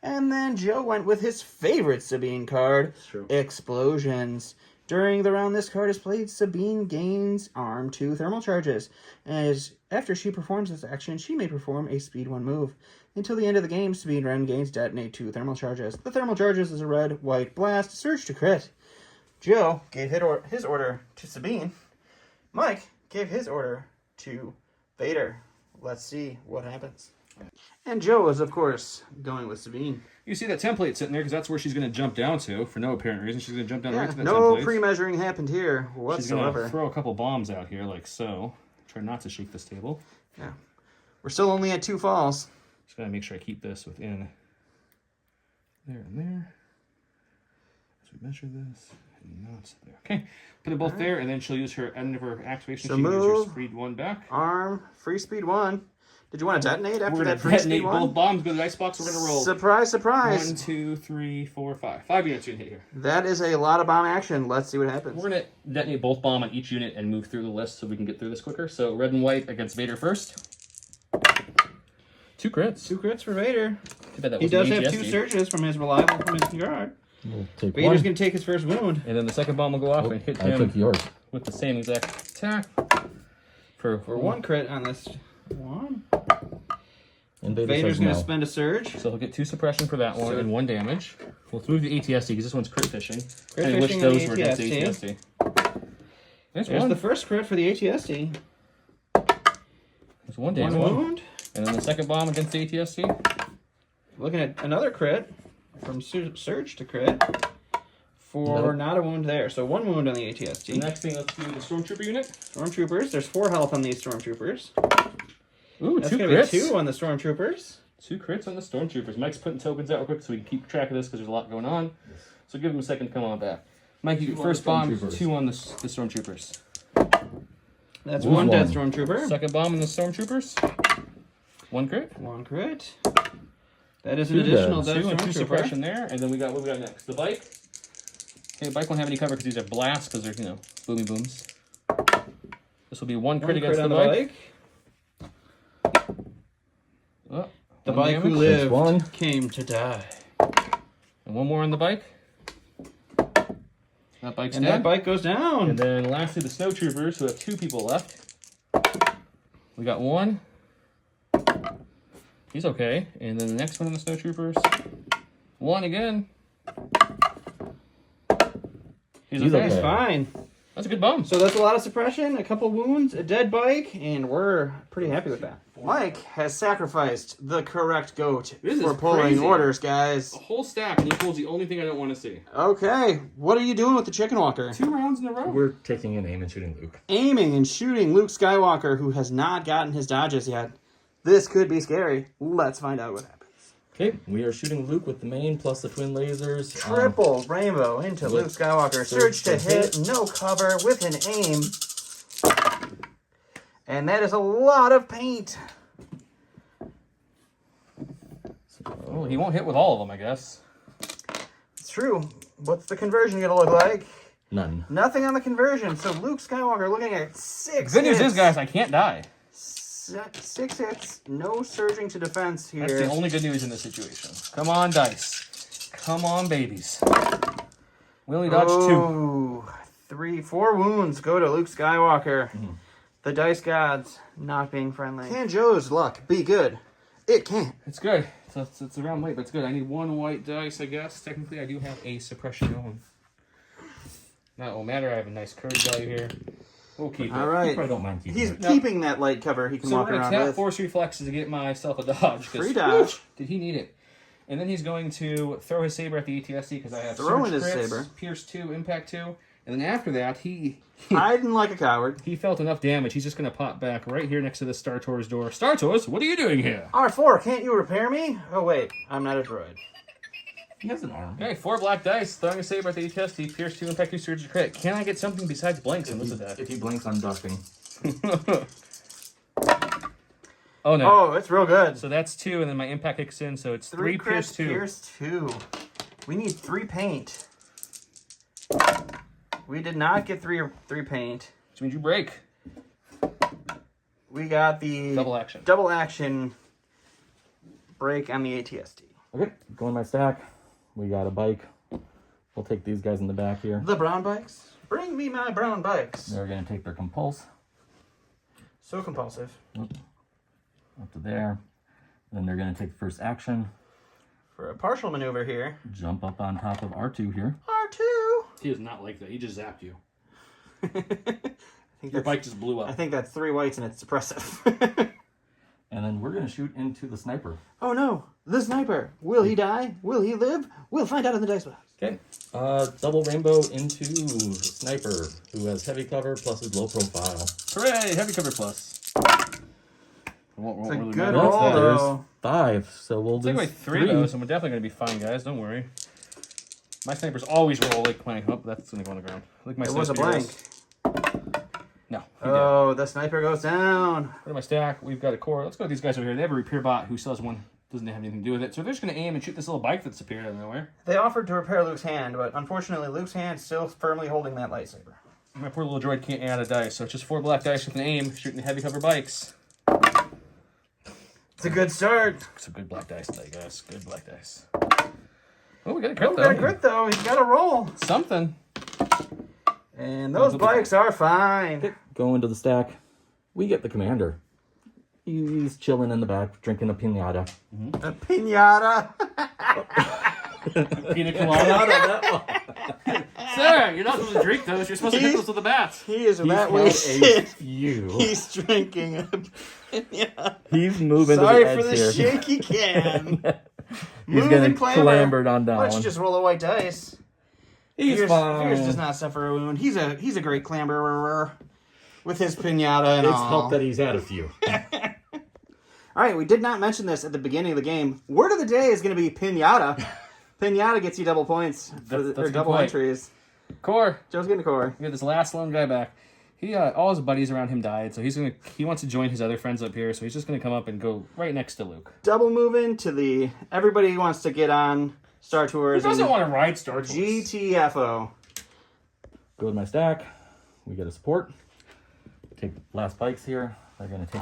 And then Joe went with his favorite Sabine card, Explosions. During the round this card is played, Sabine gains arm 2 thermal charges. As after she performs this action, she may perform a speed 1 move. Until the end of the game, Sabine Wren gains detonate 2 thermal charges. The thermal charges is a red, white, blast, surge to crit. Joe gave his order to Sabine. Mike gave his order to Vader. Let's see what happens. And Joe is, of course, going with Sabine. You see that template sitting there because that's where she's going to jump down to for no apparent reason. She's going to jump down right to that template. No pre-measuring happened here whatsoever. She's going to throw a couple bombs out here like so. Try not to shake this table. Yeah. We're still only at 2 falls. Just got to make sure I keep this within there and there. As we measure this. And not there. Okay. Put them both there, and then she'll use her end of her activation. So she can use move, her speed 1 back. Arm, free speed 1. Did you want to detonate after We're that going to free detonate speed 1? both bombs. Go to the dice box. We're going to roll. Surprise, surprise. 1, 2, 3, 4, 5. 5 units you can hit here. That is a lot of bomb action. Let's see what happens. We're going to detonate both bomb on each unit and move through the list so we can get through this quicker. So red and white against Vader first. 2 crits. 2 crits for Vader. That He does have 2 surges from his reliable from his guard. We'll take Vader's going to take his first wound. And then the second bomb will go off and hit him. I took yours. With the same exact attack. For 1 crit on this one. And Vader Vader's says going to no. spend a surge. So he'll get 2 suppression for that one and 1 damage. We'll move the ATST because this one's crit fishing. Crit and fishing which on those the were against ATST. ATST. There's There's one. the first crit for the ATST. There's 1 damage. 1 wound. And then the second bomb against the ATST. Looking at another crit from surge to crit. For not a wound there. So 1 wound on the ATST. The next thing, let's do the Stormtrooper unit. Stormtroopers. There's 4 health on these Stormtroopers. Ooh, That's 2 going to crits. be 2 on the Stormtroopers. 2 crits on the Stormtroopers. Mike's putting tokens out real quick so we can keep track of this because there's a lot going on. So give him a second to come on back. Mike, you get first bomb, 2 on the Stormtroopers. That's Lose 1 dead one. Stormtrooper. Second bomb on the Stormtroopers. 1 crit. 1 crit. That is an 2 additional dead. dead 2 and 2 Stormtrooper. suppression there. And then what we got next? The bike. Okay, the bike won't have any cover because these are blasts because they're, boomy booms. This will be 1 crit 1 against crit the on bike. Oh, The 1 bike who damage. lived One. came to die. And one more on the bike. That bike's And dead. that bike goes down. And then lastly, the snowtroopers, who have 2 people left. We got one. He's okay. And then the next one on the snowtroopers. One again. He's okay. He's fine. That's a good bum. So that's a lot of suppression, a couple wounds, a dead bike, and we're pretty happy with that. Mike has sacrificed the correct goat for pulling crazy. orders, guys. A whole stack, and he pulls the only thing I don't want to see. Okay, what are you doing with the chicken walker? 2 rounds in a row. We're taking an aim and shooting Luke. Aiming and shooting Luke Skywalker, who has not gotten his dodges yet. This could be scary. Let's find out what happens. Okay, we are shooting Luke with the main plus the twin lasers. Triple rainbow into Luke Skywalker. Surge to hit, no cover, with an aim. And that is a lot of paint. Oh, he won't hit with all of them, I guess. It's true. What's the conversion going to look like? None. Nothing on the conversion. So Luke Skywalker looking at 6 Good news hits. is, guys, I can't die. 6 hits. No surging to defense here. That's the only good news in this situation. Come on, dice. Come on, babies. We only dodged 2. 4 wounds go to Luke Skywalker. The dice gods not being friendly. Can Joe's luck be good? It can. It's good. It's around late, but it's good. I need 1 white dice, I guess. Technically, I do have a suppression going. That won't matter. I have a nice courage value here. We'll keep it. All right. I probably don't mind keeping He's it. keeping that light cover he can So walk we're going around to tap with. Force Reflexes to get myself a dodge. 'Cause, Free dodge. whew, did he need it? And then he's going to throw his saber at the ATSC because I have Throwing Surge his crits, saber. Pierce 2, Impact 2. And then after that, he Hiding like a coward. felt enough damage. He's just going to pop back right here next to the Star Tours door. Star Tours, what are you doing here? R4, can't you repair me? Oh, wait. I'm not a droid. He has an arm. Okay, 4 black dice. Throwing a saber at the ATSC. Pierce 2, Impact 2, Surge crit. Can I get something besides blanks in this attack? If he blinks, I'm ducking. Oh, no. Oh, it's real good. So that's 2, and then my impact kicks in, so it's 3 Pierce 2. Pierce 2. We need 3 paint. We did not get 3 paint. Which means you break. We got the Double action. break on the ATSD. Okay, go in my stack. We got a bike. We'll take these guys in the back here. The brown bikes? Bring me my brown bikes. They're going to take their compulse So compulsive. up to there. Then they're going to take the first action. For a partial maneuver here. Jump up on top of R2 here. R2! He is not like that. He just zapped you. I think Your that's, bike just blew I up. think that's 3 whites and it's suppressive. And then we're going to shoot into the sniper. Oh no! The sniper! Will he die? Will he live? We'll find out in the dice box. Okay. Double rainbow into sniper, who has heavy cover plus is low profile. Hooray! Heavy cover plus. Won't It's a really good matter. roll, There's though. 5, so we'll do Take away 3 of those, and we're definitely going to be fine, guys. Don't worry. My snipers always roll like my... Oh, that's going to go on the ground. Like my It was a sniper blank. rolls. No. He did. Oh, the sniper goes down. Put in my stack. We've got a core. Let's go with these guys over here. They have a repair bot who sells one. Doesn't have anything to do with it. So they're just going to aim and shoot this little bike that's appeared out of nowhere. They offered to repair Luke's hand, but unfortunately Luke's hand is still firmly holding that lightsaber. My poor little droid can't add a dice, so it's just 4 black dice with an aim, shooting the heavy cover bikes. It's a good start. Some good black dice today, guys. Good black dice. Oh, we got a crit, Oh, though. got a crit though. He's got a roll. Something. And those bikes are fine. Go into the stack. We get the commander. He's chilling in the back, drinking a pinata. A pinata. Pina colada. Sir, you're not supposed to drink those. You're supposed to hit those with the bats. He is He's that had wasted. few. He's drinking a pinata. He's moving Sorry to for the the edge here. shaky can. He's Move getting and clamber. clambered on down. Let's just roll a white dice. He's Pierce fine. does not suffer a wound. He's a great clamberer with his pinata and It's all. helped that he's had a few. All right, we did not mention this at the beginning of the game. Word of the day is going to be pinata. Pinata gets you double points for That's a or good double point. entries. Core. Joe's getting a core. We got this last lone guy back. He all his buddies around him died, so he wants to join his other friends up here, so he's just gonna come up and go right next to Luke. Double moving to the everybody wants to get on Star He Tours. doesn't and want to ride Star Tours. GTFO. Go with my stack. We get a support. Take the last bikes here. They're going to take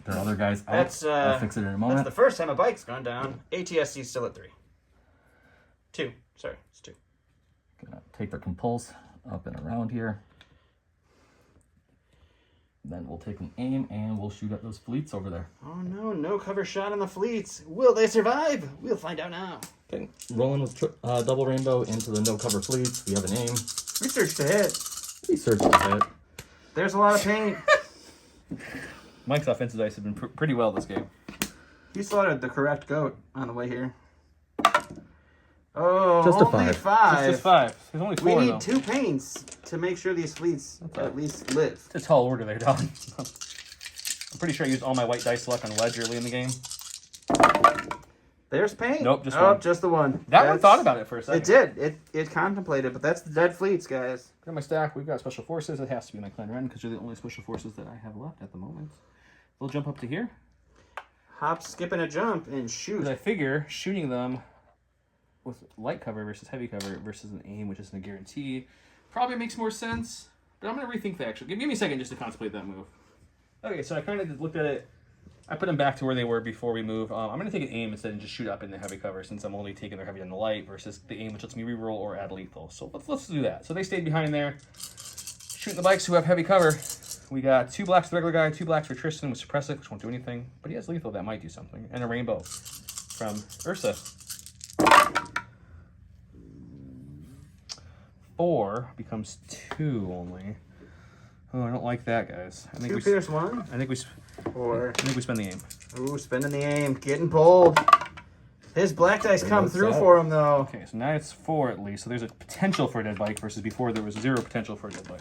their other guys out. That's I'll fix it in a moment. That's the first time a bike's gone down. ATSC's still at 3. 2. Sorry, it's 2. Gonna take the compulse up and around here. Then we'll take an aim and we'll shoot at those fleets over there. Oh no, no cover shot on the fleets. Will they survive? We'll find out now. Okay, rolling with double rainbow into the no cover fleets. We have an aim. Research to hit. Research to hit. There's a lot of paint. Mike's offensive dice have been pretty well this game. He slaughtered the correct goat on the way here. Oh, Just a only 5. 5. Just 5. There's only 4 We need though. 2 paints to make sure these fleets at least live. It's a tall order there, Don. I'm pretty sure I used all my white dice luck on wedge early in the game. There's paint. Nope, just oh, one. just the one. That one thought about it for a second. It did. It contemplated, but that's the dead fleets, guys. Got my stack. We've got special forces. It has to be my clan Ren because they're the only special forces that I have left at the moment. They'll jump up to here. Hop, skip, and a jump, and shoot. Because I figure shooting them with light cover versus heavy cover versus an aim, which isn't a guarantee, probably makes more sense. But I'm going to rethink that, actually. Give me a second just to contemplate that move. Okay, so I kind of looked at it. I put them back to where they were before we move. I'm going to take an aim instead and just shoot up in the heavy cover since I'm only taking their heavy on the light versus the aim which lets me reroll or add lethal. So let's do that. So they stayed behind there. Shooting the bikes who have heavy cover. We got 2 blacks for the regular guy, 2 blacks for Tristan with suppressive, which won't do anything. But he has lethal, that might do something. And a rainbow from Ursa. 4 becomes 2 only. Oh, I don't like that, guys. I think 2 pierce 1? I think we spend the aim. Ooh, spending the aim. Getting bold. His black dice come through for him, though. Okay, so now it's 4 at least. So there's a potential for a dead bike versus before there was 0 potential for a dead bike.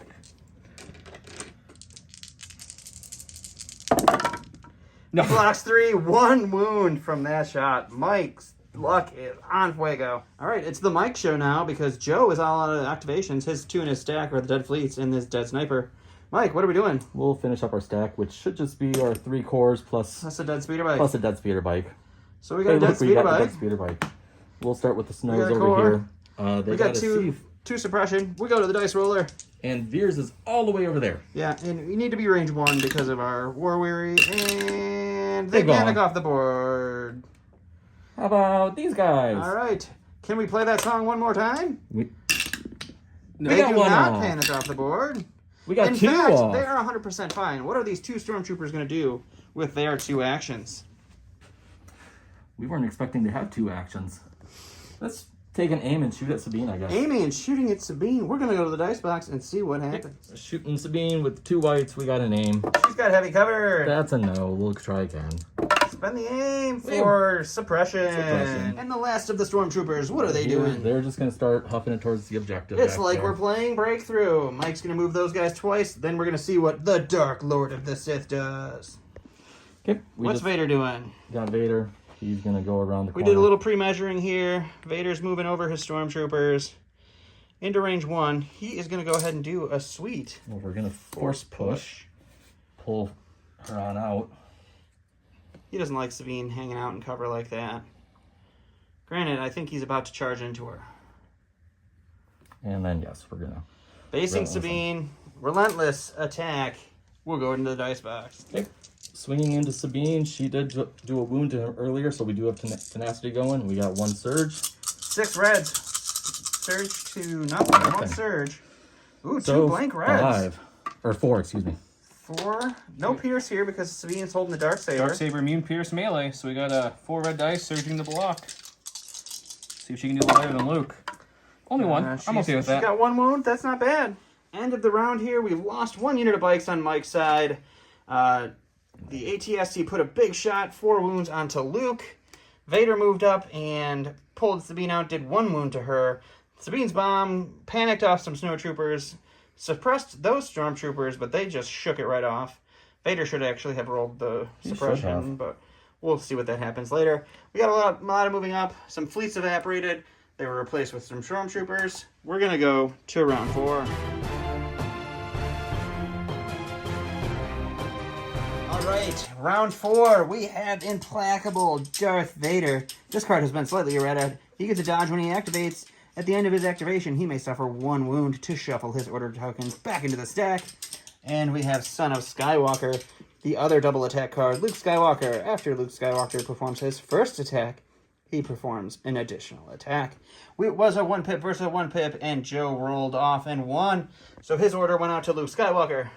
No. Blocks 3, 1 wound from that shot. Mike's luck is on fuego. All right, it's the Mike show now because Joe is all out of activations. His 2 in his stack are the dead fleets and this dead sniper. Mike, what are we doing? We'll finish up our stack, which should just be our 3 cores plus That's a dead speeder bike. plus a dead speeder bike. So we got a dead speeder The bike. dead speeder bike. We'll start with the got snows a over core. here. They We got a two suppression. We go to the dice roller. And Veers is all the way over there. Yeah, and we need to be range 1 because of our war weary. And they They're gone. panic off the board. How about these guys? All right. Can we play that song one more time? We They got do one not off. panic off the board. We got In 2 fact, off. they are 100% fine. What are these 2 stormtroopers going to do with their 2 actions? We weren't expecting to have 2 actions. Let's take an aim and shoot at Sabine, I guess. Aiming and shooting at Sabine. We're going to go to the dice box and see what happens. Shooting Sabine with 2 whites. We got an aim. She's got heavy cover. That's a no. We'll try again. Spend the aim for suppression. Suppression. And the last of the stormtroopers, what are they doing? They're just going to start huffing it towards the objective. It's back like there. we're playing Breakthrough. Mike's going to move those guys twice. Then we're going to see what the Dark Lord of the Sith does. Okay. What's Vader doing? Got Vader. He's going to go around the We corner. did a little pre-measuring here. Vader's moving over his stormtroopers into range 1. He is going to go ahead and do a sweet Well, we're going to force push. Pull her on out. He doesn't like Sabine hanging out in cover like that. Granted, I think he's about to charge into her. And then, yes, we're going to... Basing Sabine, relentless attack. We'll go into the dice box. Okay. Swinging into Sabine. She did do a wound to him earlier, so we do have tenacity going. We got 1 surge. 6 reds. Surge to nothing. 1 surge. Ooh, 2 blank reds. 5. Or 4, excuse me. 4. No pierce here because Sabine's holding the Darksaber. Darksaber immune pierce melee, so we got 4 red dice surging the block. See if she can do a little better than Luke. Only 1. I'm okay with that. She's got 1 wound. That's not bad. End of the round here. We've lost 1 unit of bikes on Mike's side. The ATST put a big shot, 4 wounds onto Luke. Vader moved up and pulled Sabine out, did 1 wound to her. Sabine's bomb panicked off some snowtroopers, suppressed those stormtroopers, but they just shook it right off. Vader should actually have rolled the suppression, but we'll see what that happens later. We got a lot of moving up. Some fleets evaporated. They were replaced with some stormtroopers. We're going to go to round 4. All right, round 4. We have Implacable Darth Vader. This card has been slightly errated. He gets a dodge when he activates. At the end of his activation, he may suffer 1 wound to shuffle his order tokens back into the stack. And we have Son of Skywalker, the other double attack card. Luke Skywalker. After Luke Skywalker performs his first attack, he performs an additional attack. It was a 1 pip versus a 1 pip, and Joe rolled off and won. So his order went out to Luke Skywalker.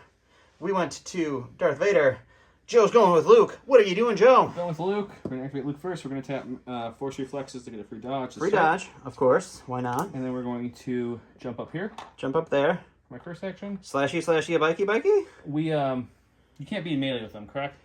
We went to Darth Vader. Joe's going with Luke. What are you doing, Joe? Going with Luke. We're going to activate Luke first. We're going to tap Force Reflexes to get a free dodge. Free dodge, of course. Why not? And then we're going to jump up here. Jump up there. My first action. Slashy, bikey. We, you can't be in melee with them, correct?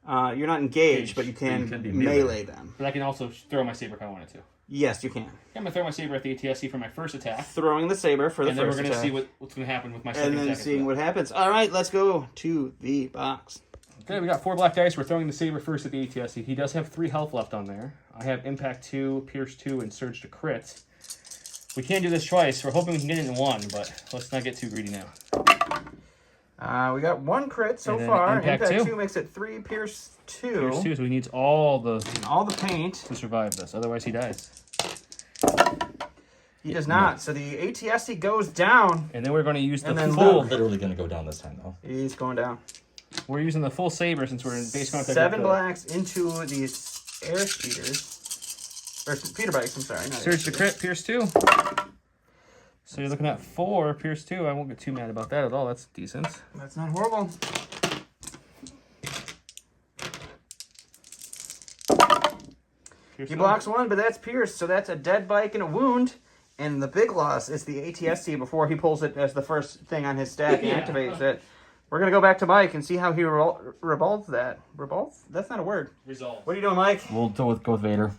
You're not engaged, but you can be melee them. But I can also throw my saber if I wanted to. Yes, you can. I'm going to throw my saber at the ATSC for my first attack. Throwing the saber for the and then first we're going to attack. see what's going to happen with my second attack. And then seeing what happens. All right, let's go to the box. Okay, we got 4 black dice. We're throwing the saber first at the ATSC. He does have 3 health left on there. I have Impact 2, Pierce 2, and Surge to crit. We can't do this twice. We're hoping we can get it in 1, but let's not get too greedy now. We got 1 crit so And then far. Impact 2 makes it 3, Pierce 2. Pierce 2, so he needs all the paint. to survive this. Otherwise, he dies. He does not. So the ATSC goes down. And then we're going to use the And then full. Literally going to go down this time, though. He's going down. We're using the full saber since we're in base contact. 7 blacks into these air speeders. Or speeder bikes, I'm sorry. Not Surge to crit, Pierce 2. So you're looking at 4, Pierce 2. I won't get too mad about that at all. That's decent. That's not horrible. Pierce He 2. blocks 1, but that's Pierce, so that's a dead bike and a wound. And the big loss is the ATSC before he pulls it as the first thing on his stack and Yeah. activates it. We're going to go back to Mike and see how he revolves that. Revolves? That's not a word. Resolve. What are you doing, Mike? We'll go with Vader.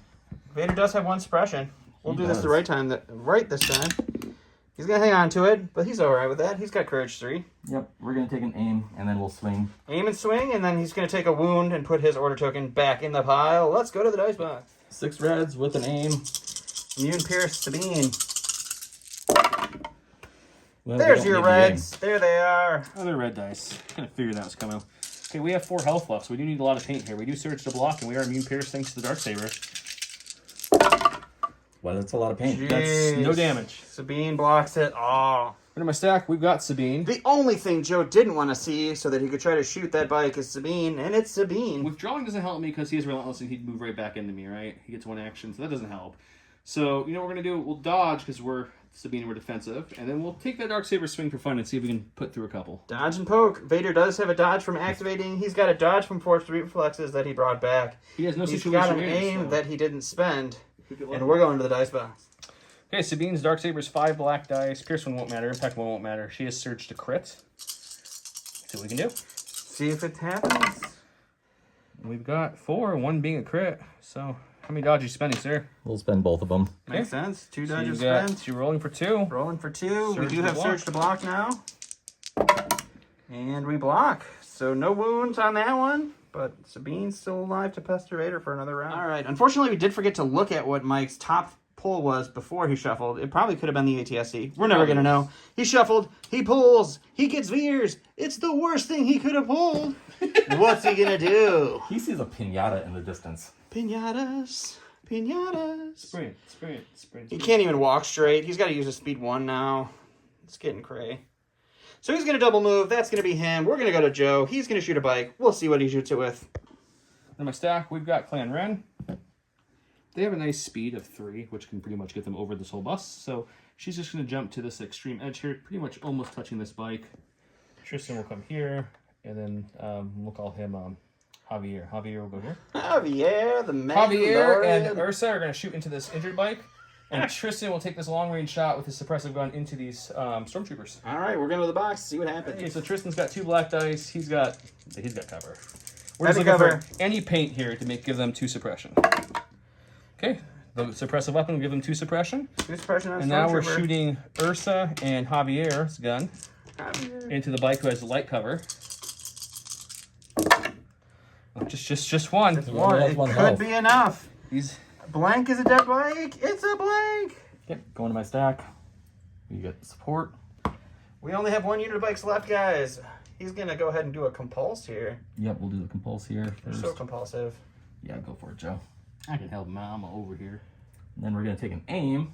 Vader does have 1 suppression. We'll He do this does. the right time. Right this time. He's going to hang on to it, but he's all right with that. He's got Courage 3. Yep, we're going to take an aim, and then we'll swing. Aim and swing, and then he's going to take a wound and put his order token back in the pile. Let's go to the dice box. 6 reds with an aim. Immune Pierce Sabine. Well, There's we don't your need the aim. reds. There they are. Other red dice. Kind of figured that was coming. Okay, we have 4 health left, so we do need a lot of paint here. We do Surge to block, and we are immune Pierce thanks to the Darksaber. Well, that's a lot of paint. That's no Jeez. damage. Sabine blocks it. Oh. In my stack, we've got Sabine. The only thing Joe didn't want to see so that he could try to shoot that bike is Sabine, and it's Sabine. Withdrawing doesn't help me because he is relentless and he'd move right back into me, right? He gets 1 action, so that doesn't help. So, you know what we're going to do? We'll dodge because we're Sabine, we're defensive, and then we'll take that Darksaber swing for fun and see if we can put through a couple. Dodge and poke. Vader does have a dodge from activating. He's got a dodge from Force Reflexes that he brought back. He has no He's situation got an awareness, aim so- that he didn't spend. Good luck. And we're going to the dice box. Okay, Sabine's Darksaber is 5 black dice. Pierce 1 won't matter. Impact 1 won't matter. She has Surge to crit. See what we can do. See if it happens. We've got 4, 1 being a crit. So, how many dodges you spending, sir? We'll spend both of them. Makes sense. 2 So dodges you got, spent. you're rolling for 2. Rolling for 2. Surge we do to have block. Surge to block now. And we block. So no wounds on that one. But Sabine's still alive to pester Vader for another round. All right. Unfortunately, we did forget to look at what Mike's top pull was before he shuffled. It probably could have been the ATSC. We're never going to know. He shuffled. He pulls. He gets veers. It's the worst thing he could have pulled. What's he going to do? He sees a pinata in the distance. Pinatas. Pinatas. Sprint. He can't even walk straight. He's got to use a speed 1 now. It's getting cray. So he's going to double move. That's going to be him. We're going to go to Joe. He's going to shoot a bike. We'll see what he shoots it with. In my stack, we've got Clan Ren. They have a nice speed of 3, which can pretty much get them over this whole bus. So she's just going to jump to this extreme edge here, pretty much almost touching this bike. Tristan will come here, and then we'll call him Javier. Javier will go here. Javier, the Javier and Mandalorian. Ursa are going to shoot into this injured bike, and Tristan will take this long-range shot with his suppressive gun into these stormtroopers. All right, we're going to the box. See what happens. Okay, so Tristan's got 2 black dice. He's got cover. We're Heavy just looking cover. for any paint here to give them 2 suppression. Okay, the suppressive weapon will give them 2 suppression. Two suppression on And now we're Stormtrooper. shooting Ursa and Javier's gun Javier. into the bike who has light cover. Oh, just one. One. That's It one could health. be enough. He's Blank is a dead bike. It's a blank. Okay, going to my stack. We get support. We only have 1 unit of bikes left, guys. He's going to go ahead and do a compulse here. Yep, we'll do the compulse here They're first. so compulsive. Yeah, go for it, Joe. I can help Mama over here. And then we're going to take an aim.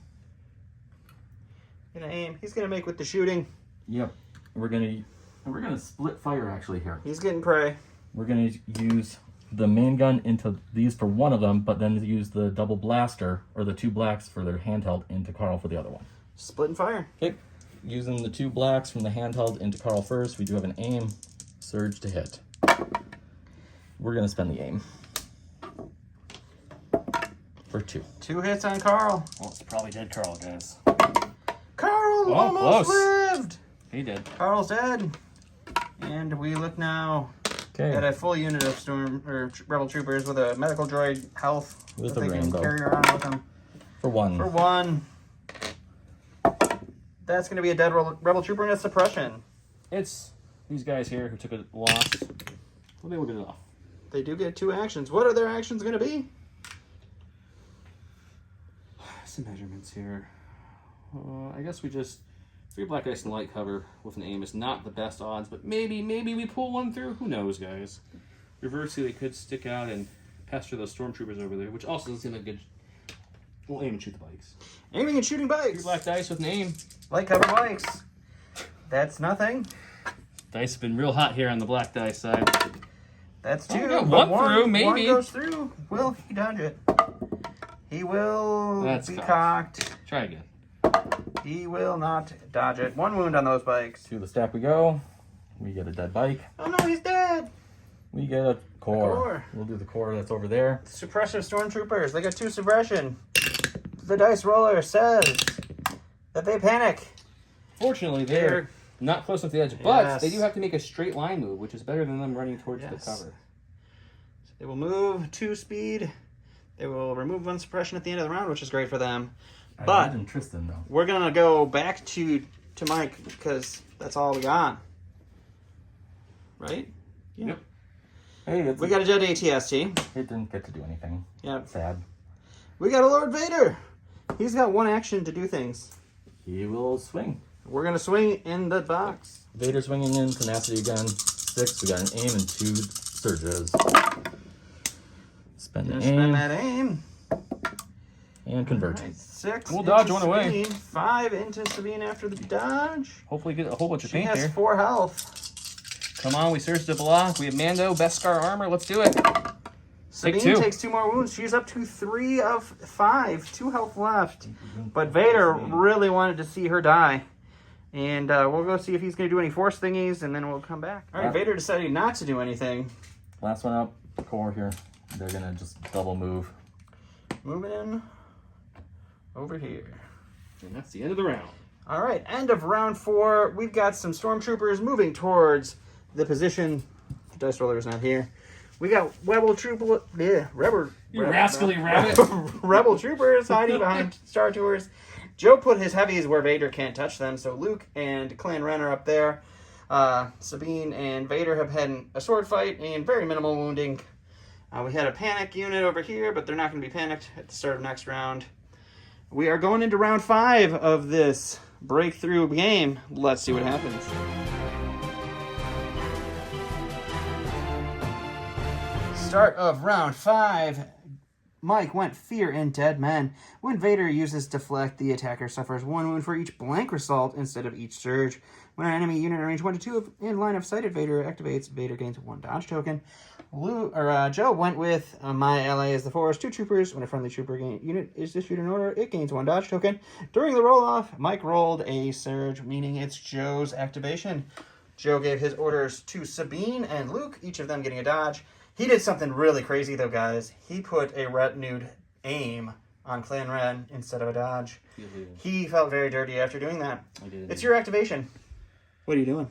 Gonna aim. He's gonna make with the shooting. Yep. We're gonna split fire actually here. He's getting prey. We're gonna use the main gun into these for one of them, but then use the double blaster, or the 2 blacks for their handheld, into Carl for the other one. Split and fire. Okay, using the 2 blacks from the handheld into Carl first, we do have an aim, surge to hit. We're going to spend the aim. For 2. 2 hits on Carl. Well, it's probably dead Carl, guys. Carl almost close. lived. He did. Carl's dead. And we look now at a full unit of Rebel Troopers with a medical droid health with that a they can Rambo. carry around with them. For 1. For 1. That's going to be a dead Rebel Trooper and a suppression. It's these guys here who took a loss. Well, they will get it off. They do get 2 actions. What are their actions going to be? Some measurements here. I guess we just 3 black dice and light cover with an aim is not the best odds, but maybe we pull one through. Who knows, guys? Reversely, they could stick out and pester those stormtroopers over there, which also doesn't seem like good. We'll aim and shoot the bikes. Aiming and shooting bikes. 3 black dice with an aim. Light cover bikes. That's nothing. Dice have been real hot here on the black dice side. That's 2. Oh, but one through, maybe. 1 goes through. Will he dodge it? He will That's be cocked. cocked. Try again. He will not dodge it. 1 wound on those bikes. To the stack we go. We get a dead bike. Oh no, he's dead. We get a core. core. We'll do the core that's over there. Suppressive stormtroopers. They got 2 suppression. The dice roller says that they panic. Fortunately, they're not close enough to the edge, but Yes. they do have to make a straight line move, which is better than them running towards the cover. They will move 2 speed. They will remove 1 suppression at the end of the round, which is great for them. But Tristan, though. we're going to go back to Mike because that's all we got. Right? Yeah. Yep. Hey, We got a Jedi ATST. It didn't get to do anything. Yep. Sad. We got a Lord Vader. He's got 1 action to do things. He will swing. We're going to swing in the box. Vader swinging in, tenacity again. 6. We got an aim and 2 surges. Spend the Gonna aim spend that aim. and convert. Right, 6. We'll dodge into one away. Sabine. 5 into Sabine after the dodge. Hopefully get a whole bunch of She paint has here. 4 health. Come on, we surge to block. We have Mando, Beskar armor. Let's do it. Sabine 2. takes 2 more wounds. She's up to 3 of 5. 2 health left. But Vader really wanted to see her die. And we'll go see if he's going to do any force thingies, and then we'll come back. All right, Vader decided not to do anything. Last one up. Core here. They're going to just double move. Moving in over here. And that's the end of the round. All right, end of round 4. We've got some stormtroopers moving towards the position. The dice roller is not here. We got Rebel Troopers. Yeah, You rascally rabbit. Rebel Troopers hiding behind Star Tours. Joe put his heavies where Vader can't touch them, so Luke and Clan Ren are up there. Sabine and Vader have had a sword fight and very minimal wounding. We had a panic unit over here, but they're not going to be panicked at the start of next round. We are going into round 5 of this breakthrough game. Let's see what happens. Start of round 5. Mike went Fear and Dead Men. When Vader uses Deflect, the attacker suffers 1 wound for each blank result instead of each surge. When an enemy unit in range 1 to 2 in line of sight at Vader activates, Vader gains 1 dodge token. Joe went with My Ally is the Force, 2 troopers. When a friendly trooper unit is issued an order, it gains 1 dodge token. During the roll-off, Mike rolled a surge, meaning it's Joe's activation. Joe gave his orders to Sabine and Luke, each of them getting a dodge. He did something really crazy, though, guys. He put a retinued aim on Clan Ren instead of a dodge. He felt very dirty after doing that. I did. It's your activation. What are you doing?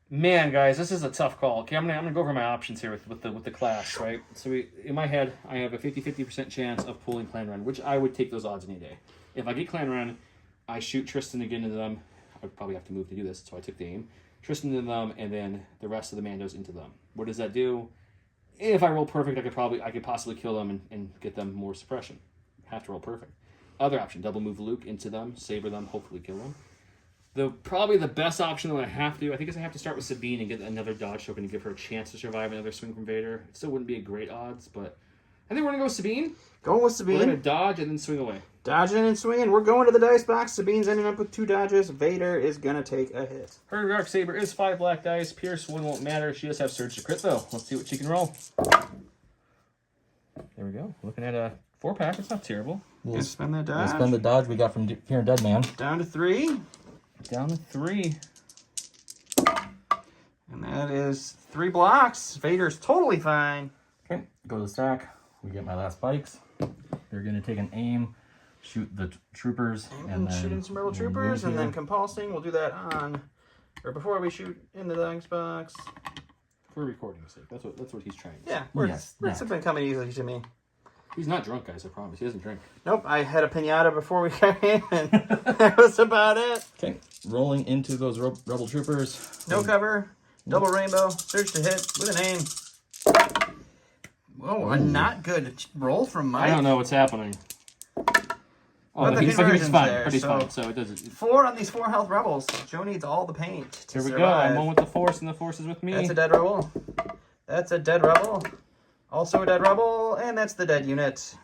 Man, guys, this is a tough call. Okay, I'm gonna go over my options here with the class, right? So in my head, I have a 50% chance of pulling Clan Ren, which I would take those odds any day. If I get Clan Ren, I shoot Tristan again into them. I would probably have to move to do this, so I took the aim. Tristan into them, and then the rest of the Mandos into them. What does that do? If I roll perfect, I could possibly kill them and get them more suppression. Have to roll perfect. Other option, double move Luke into them, saber them, hopefully kill them. Probably the best option that I have to do, I think, is I have to start with Sabine and get another dodge token to give her a chance to survive another swing from Vader. It still wouldn't be a great odds, but I think we're going to go with Sabine. Going with We're going to Sabine. dodge and then swing away. Dodging and swinging. We're going to the dice box. Sabine's ending up with 2 dodges. Vader is going to take a hit. Her Dark Saber is 5 black dice. Pierce 1 won't matter. She does have Surge to crit, though. Let's see what she can roll. we go. Looking at a 4-pack. It's not terrible. We'll spend that We'll dodge. spend the dodge we got from Fear and Dead Man. Down to 3. Down to 3. And that is 3 blocks. Vader's totally fine. Okay, go to the stack. We get my last bikes. They're going to take an aim, shoot the troopers, and then shooting some rebel we'll troopers, move and then here. compulsing. We'll do that on, or before we shoot in the dice box. For recording's sake. That's what he's trying to Yeah, say. it's been coming easily to me. He's not drunk, guys, I promise. He doesn't drink. Nope, I had a pinata before we got in, and that was about it. Okay, rolling into those rebel troopers. No cover, double rainbow, surge to hit with an aim. Whoa, a not good roll from Mike. I don't know what's happening. Oh, But the he's conversion's fine. there, But he's so- fine. So it doesn't. 4 on these 4 health rebels. Joe needs all the paint to Here we go. survive. I'm one with the Force, and the Force is with me. That's a dead rebel. That's a dead rebel. Also a dead rebel, and that's the dead unit.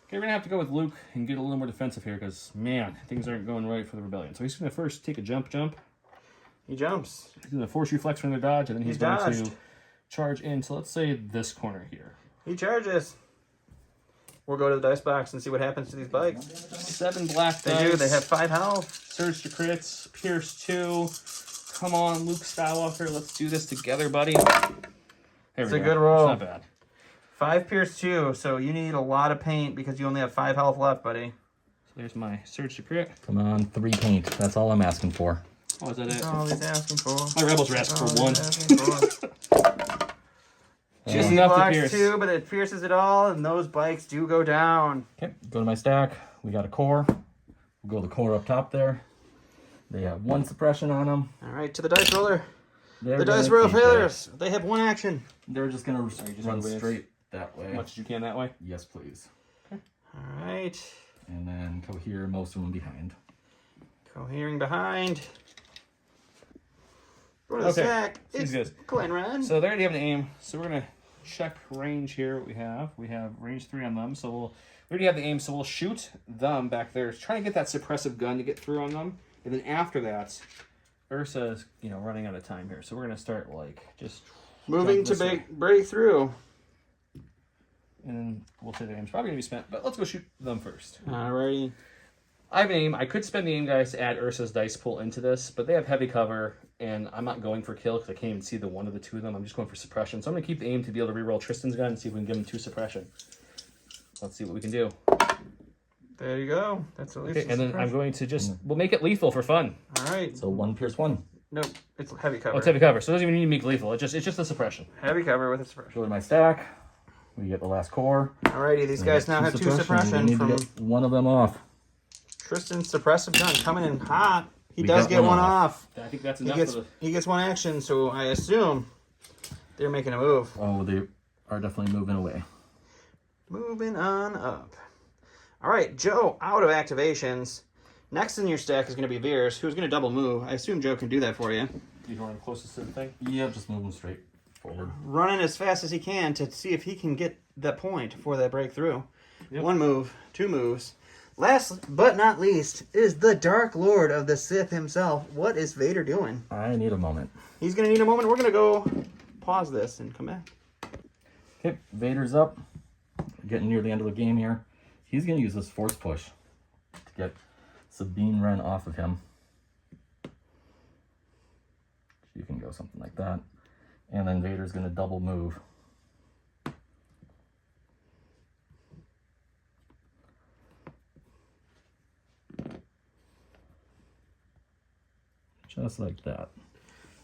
Okay, we're gonna have to go with Luke and get a little more defensive here, because man, things aren't going right for the rebellion. So he's gonna first take a jump. He jumps. He's gonna force reflex from the dodge, and then he's He going dodged. to charge into, let's say, this corner here. He charges. We'll go to the dice box and see what happens to these bikes. 7 black They dice. do. They have 5 health. Surge to crits. Pierce 2. Come on, Luke Skywalker. Let's do this together, buddy. There It's we a go. good roll. It's not bad. 5 pierce 2, so you need a lot of paint because you only have 5 health left, buddy. So there's my surge to crit. Come on, 3 paint. That's all I'm asking for. Oh, is that That's it? all he's asking for. My rebels are asking That's for all 1. he's asking for. Just He enough to blocks pierce. 2, but it pierces it all, and those bikes do go down. Okay, go to my stack. We got a core. We'll go the core up top there. They have 1 suppression on them. All right, to the dice roller. They're The gonna dice roll keep it. failures. They have 1 action. They're just going to just run run with- straight that way. As much as you can that way. Yes, please. All right. And then cohere most of them behind. Cohering behind. Go to the Okay, stack. seems It's good. Glen Run. So they already have an aim. So we're gonna check range here. What we have? We have range 3 on them. So we already have the aim. So we'll shoot them back there. Trying to get that suppressive gun to get through on them. And then after that, Ursa's running out of time here. So we're gonna start like just Moving jump to this way. break through. And then we'll say the aim's probably gonna be spent. But let's go shoot them first. Alrighty. I have an aim. I could spend the aim, guys, to add Ursa's dice pool into this, but they have heavy cover, and I'm not going for kill because I can't even see the one of the 2 of them. I'm just going for suppression. So I'm going to keep the aim to be able to reroll Tristan's gun and see if we can give him 2 suppression. Let's see what we can do. There you go. That's at least. Okay, and then I'm going to we'll make it lethal for fun. All right. So 1 pierce 1. Nope. It's heavy cover. Oh, it's heavy cover, so it doesn't even need to make lethal. It's just a suppression. Heavy cover with a suppression. Go to my stack. We get the last core. Alrighty. These guys now have 2 We suppression need to from get 1 of them off. Tristan's suppressive gun coming in hot. He We does got get one one off. off. I think that's He enough gets for the... he gets 1 action, so I assume they're making a move. Oh, they are definitely moving away. Moving on up. All right, Joe out of activations. Next in your stack is going to be Veers, who's going to double move. I assume Joe can do that for you. You want him closest to the thing? Yeah, just moving straight forward. Running as fast as he can to see if he can get that point for that breakthrough. Yep. 1 move, 2 moves. Last but not least is the Dark Lord of the Sith himself. What is Vader doing? I need a moment. He's going to need a moment. We're going to go pause this and come back. Okay, Vader's up. Getting near the end of the game here. He's going to use this force push to get Sabine run off of him. You can go something like that. And then Vader's going to double move. Just like that.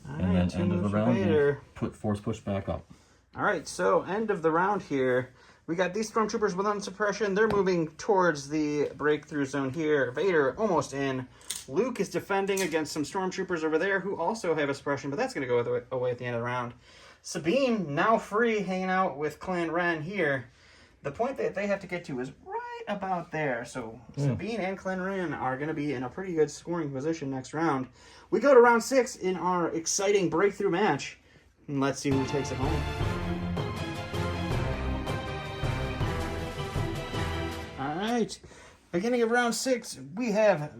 All And right, then 2 end of moves the for round, Vader. we'll put force push back up. All right, so end of the round here. We got these stormtroopers with unsuppression. They're moving towards the breakthrough zone here. Vader almost in. Luke is defending against some stormtroopers over there who also have a suppression, but that's going to go away at the end of the round. Sabine, now free, hanging out with Clan Ren here. The point that they have to get to is right about there. So Sabine and Clan Ren are going to be in a pretty good scoring position next round. We go to round 6 in our exciting breakthrough match. And let's see who takes it home. Alright, beginning of round 6, we have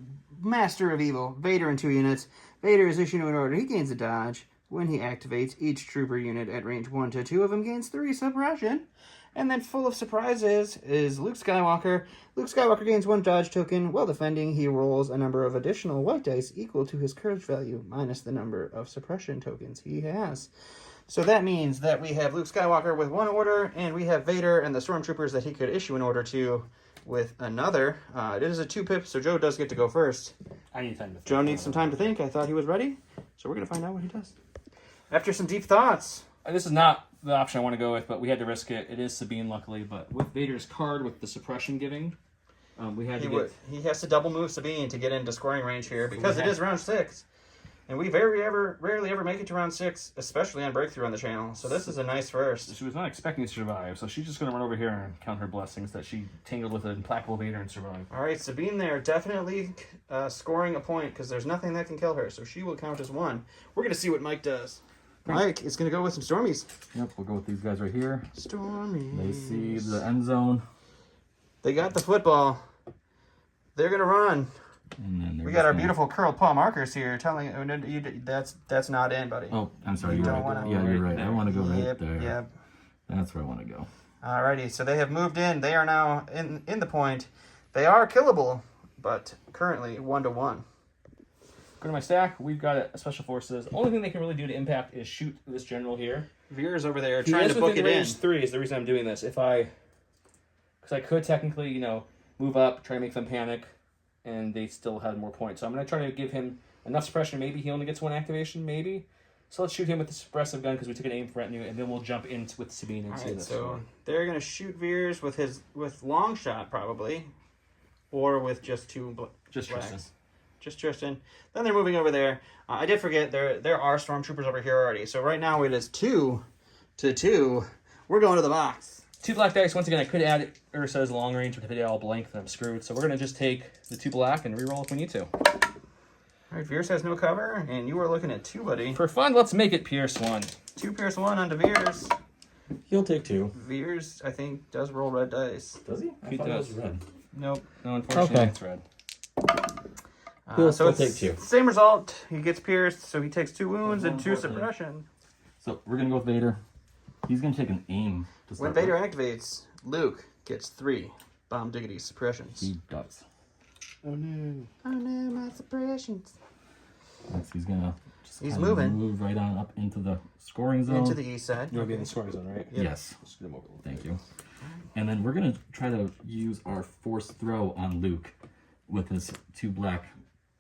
Master of Evil, Vader in 2 units. Vader is issued an order. He gains a dodge. When he activates, each trooper unit at range 1 to 2 of him gains 3 suppression. And then full of surprises is Luke Skywalker. Luke Skywalker gains 1 dodge token. While defending, he rolls a number of additional white dice equal to his courage value minus the number of suppression tokens he has. So that means that we have Luke Skywalker with 1 order, and we have Vader and the Stormtroopers that he could issue an order to with another. It is a 2-pip, so Joe does get to go first. I need time to think. Joe needs some time to think. I thought he was ready, so we're going to find out what he does. After some deep thoughts. This is not the option I want to go with, but we had to risk it. It is Sabine, luckily, but with Vader's card with the suppression giving, we had He has to double move Sabine to get into scoring range here because it is round 6. And we rarely ever make it to round 6, especially on Breakthrough on the channel. So this is a nice first. She was not expecting to survive, so she's just going to run over here and count her blessings that she tangled with an implacable Vader and survived. All right, Sabine there definitely scoring a point because there's nothing that can kill her, so she will count as 1. We're going to see what Mike does. Mike is going to go with some Stormies. Yep, we'll go with these guys right here. Stormies. They see the end zone. They got the football. They're going to run. And then We got our beautiful curled paw markers here telling you that's not in, buddy. Oh, I'm sorry. You You're don't right. wanna- Yeah, you're right. I want to go right Yep, there. yep. That's where I want to go. Alrighty, so they have moved in. They are now in the point. They are killable, but currently 1-1. Go to my stack. We've got a special forces. Only thing they can really do to impact is shoot this general here. Veer's over there He trying is to book within it in. range 3 is the reason I'm doing this. Because I could technically, move up, try to make them panic, and they still had more points. So I'm going to try to give him enough suppression. Maybe he only gets 1 activation, maybe. So let's shoot him with the suppressive gun because we took an aim for retinue, and then we'll jump in with Sabine and see Alright, this. so they're gonna shoot Veers with long shot probably, or with just 2 Just blacks. Tristan. Just Tristan. Then they're moving over there. I did forget there are stormtroopers over here already. So right now it is 2-2. We're going to the box. 2 black dice. Once again, I could add Ursa's long range, but if they all blank, then I'm screwed. So we're going to just take the 2 black and reroll if we need to. All right, Veers has no cover, and you are looking at 2, buddy. For fun, let's make it Pierce 1. 2 Pierce 1 onto Veers. He'll take 2. Veers, I think, does roll red dice. Does he? He thought it does. was red. Nope. No, unfortunately, Okay. it's red. He'll So still it's take 2. same result. He gets pierced, so he takes 2 wounds and 2 Unfortunately. suppression. So we're going to go with Vader. He's going to take an aim to When start Vader with. activates, Luke gets 3 bomb diggity suppressions. He does. Oh, no. Oh no, my suppressions. Next, he's going to He's moving. move right on up into the scoring zone. Into the east side. You want to be in the scoring zone, right? Yep. Yes. Let's get him over a little Thank bit. you. And then we're going to try to use our force throw on Luke with his 2 black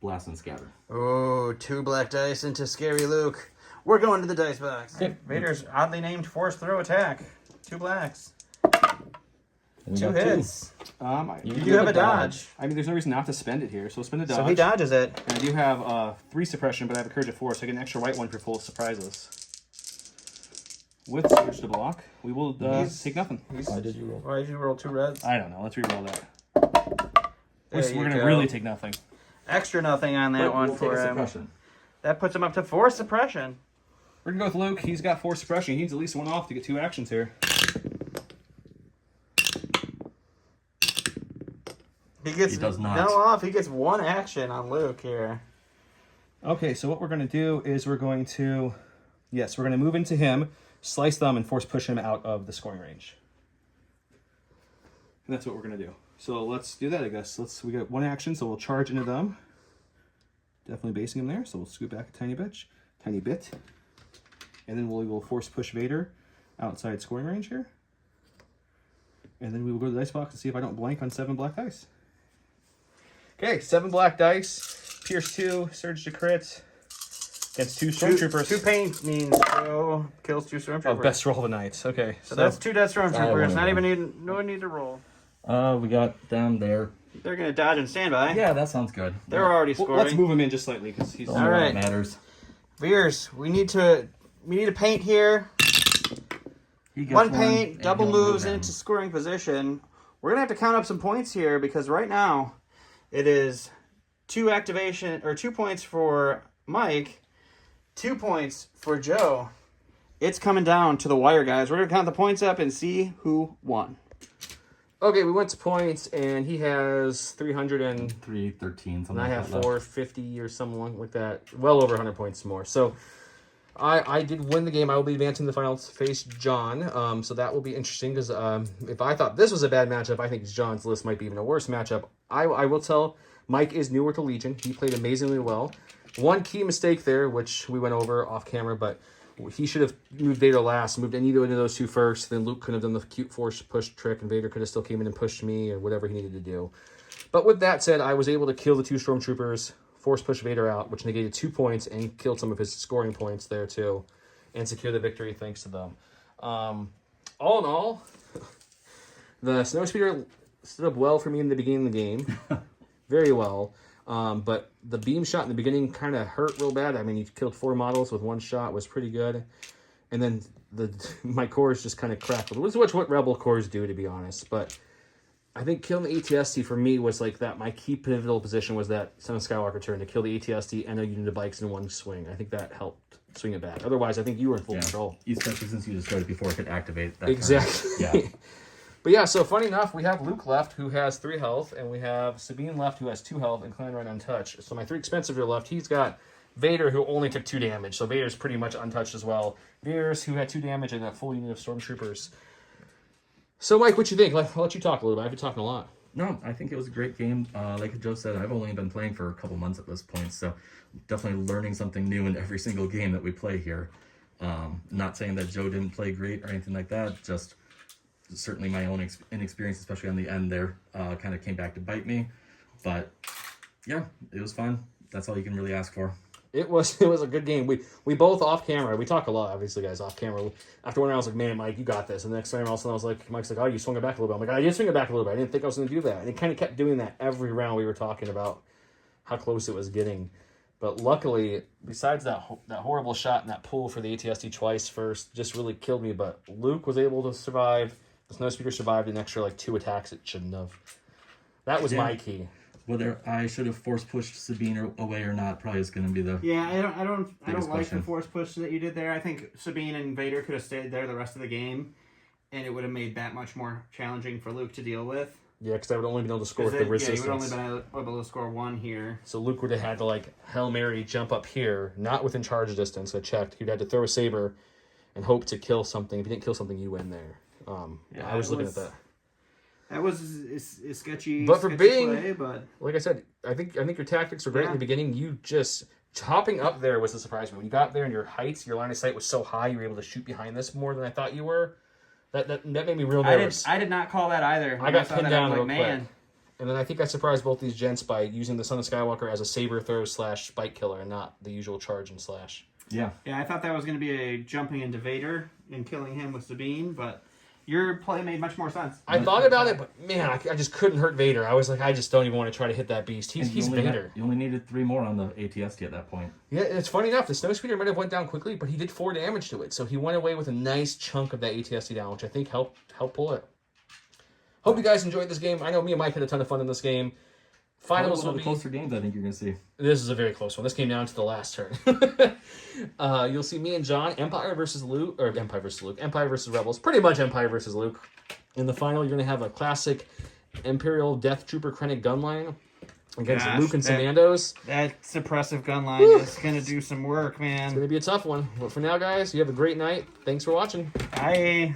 blast and scatter. Oh, 2 black dice into scary Luke. We're going to the dice box. Okay. Vader's oddly named force throw attack. 2 blacks. And we 2 got hits. You You do have a dodge. I mean, there's no reason not to spend it here, so spend a dodge. So he dodges it. And I do have 3 suppression, but I have a courage of 4, so I get an extra white one for full surprises. With switch to block, we will take nothing. Why did you roll? Why did you roll 2 reds? I don't know. Let's reroll that. There We're you going to go. really take nothing. Extra nothing on that one We'll for take a him. suppression. That puts him up to 4 suppression. We're going to go with Luke. He's got 4 suppression. He needs at least 1 off to get 2 actions here. He gets He does not. no off. He gets 1 action on Luke here. Okay, so what we're going to do is we're going to move into him, slice them, and force push him out of the scoring range. And that's what we're going to do. So let's do that, I guess. We got 1 action, so we'll charge into them. Definitely basing him there, so we'll scoot back a tiny bit. And then we will force push Vader outside scoring range here. And then we will go to the dice box and see if I don't blank on 7 black dice. Okay, 7 black dice. Pierce 2, surge to crit. Against 2 stormtroopers. 2 pain means Joe kills 2 stormtroopers. Oh, best roll of the night. Okay, So that's 2 dead stormtroopers. I No need to roll. We got them there. They're gonna dodge and standby. Yeah, that sounds good. They're already Well, scoring. let's move him in just slightly because he's. The only All one right. that matters. Veers, we need to paint here. He gets 1 paint, and double he'll move moves in. into scoring position. We're gonna have to count up some points here because right now it is 2 points for Mike, 2 points for Joe. It's coming down to the wire, guys. We're gonna count the points up and see who won. Okay, we went to points, and he has 300 and 313, something I like have that left. 450 or something like that. Well over 100 points more. So I did win the game. I will be advancing to the finals to face John. So that will be interesting because if I thought this was a bad matchup, I think John's list might be even a worse matchup. I will tell Mike is newer to Legion. He played amazingly well. One key mistake there, which we went over off camera, but he should have moved Vader last, moved either of those two first. Then Luke could have done the cute force push trick, and Vader could have still came in and pushed me or whatever he needed to do. But with that said, I was able to kill the 2 Stormtroopers, force push Vader out, which negated 2 points and killed some of his scoring points there too, and secure the victory thanks to them. All in all, the Snowspeeder stood up well for me in the beginning of the game, very well. But the beam shot in the beginning kind of hurt real bad. I mean, you killed 4 models with 1 shot, was pretty good. And then my cores just kind of crackled, which is what Rebel cores do, to be honest. But I think killing the ATST for me was like that. My key pivotal position was that Son of Skywalker turn to kill the ATST and a unit of bikes in 1 swing. I think that helped swing it back. Otherwise, I think you were in full control. Especially since you destroyed it before it could activate that exactly. turn. Yeah. But yeah, so funny enough, we have Luke left, who has 3 health, and we have Sabine left, who has 2 health, and Clan Run untouched. So my 3 expensive are left. He's got Vader, who only took 2 damage, so Vader's pretty much untouched as well. Veers, who had 2 damage, and a full unit of Stormtroopers. So, Mike, what you think? I'll let you talk a little bit. I've been talking a lot. No, I think it was a great game. Like Joe said, I've only been playing for a couple months at this point, so definitely learning something new in every single game that we play here. Not saying that Joe didn't play great or anything like that, just certainly my own inexperience, especially on the end there, kind of came back to bite me. But yeah, it was fun. That's all you can really ask for. It was a good game. We both off camera. We talk a lot, obviously, guys, off camera. After one round, I was like, man, Mike, you got this. And the next time, all of a sudden, I was like, Mike's like, oh, you swung it back a little bit. I'm like, I did swing it back a little bit. I didn't think I was going to do that. And it kind of kept doing that every round we were talking about how close it was getting. But luckily, besides that horrible shot and that pull for the ATST twice first, just really killed me. But Luke was able to survive. The Snowspeeder survived an extra 2 attacks it shouldn't have. That was my key. Whether I should have force pushed Sabine away or not probably is going to be the I don't like question. the force push that you did there. I think Sabine and Vader could have stayed there the rest of the game, and it would have made that much more challenging for Luke to deal with. Yeah, because I would only been able to score with the resistance. Yeah, you would only been able to score 1 here. So Luke would have had to Hail Mary jump up here, not within charge distance. I checked. He'd had to throw a saber and hope to kill something. If he didn't kill something, you win there. I was looking at that. That was a sketchy. But for being, play, but like I said, I think your tactics were great in the beginning. You just hopping up there was a surprise. When you got there and your line of sight was so high, you were able to shoot behind this more than I thought you were. That made me real nervous. I did not call that either. I got pinned down real quick. And then I think I surprised both these gents by using the Son of Skywalker as a saber throw / spike killer and not the usual charge and slash. Yeah, I thought that was going to be a jumping into Vader and killing him with Sabine, but your play made much more sense. I thought about it, but man, I just couldn't hurt Vader. I was like, I just don't even want to try to hit that beast. He's Vader. You only needed 3 more on the ATST at that point. Yeah, it's funny enough. The Snowspeeder might have went down quickly, but he did 4 damage to it. So he went away with a nice chunk of that ATST down, which I think helped pull it. Hope you guys enjoyed this game. I know me and Mike had a ton of fun in this game. Finals will be closer games. I think you're going to see. This is a very close one. This came down to the last turn. You'll see me and John, Empire versus Rebels. Pretty much Empire versus Luke. In the final, you're going to have a classic Imperial Death Trooper Krennic gun line against Luke and Commandos. That suppressive gun line is going to do some work, man. It's going to be a tough one. But for now, guys, you have a great night. Thanks for watching. Bye.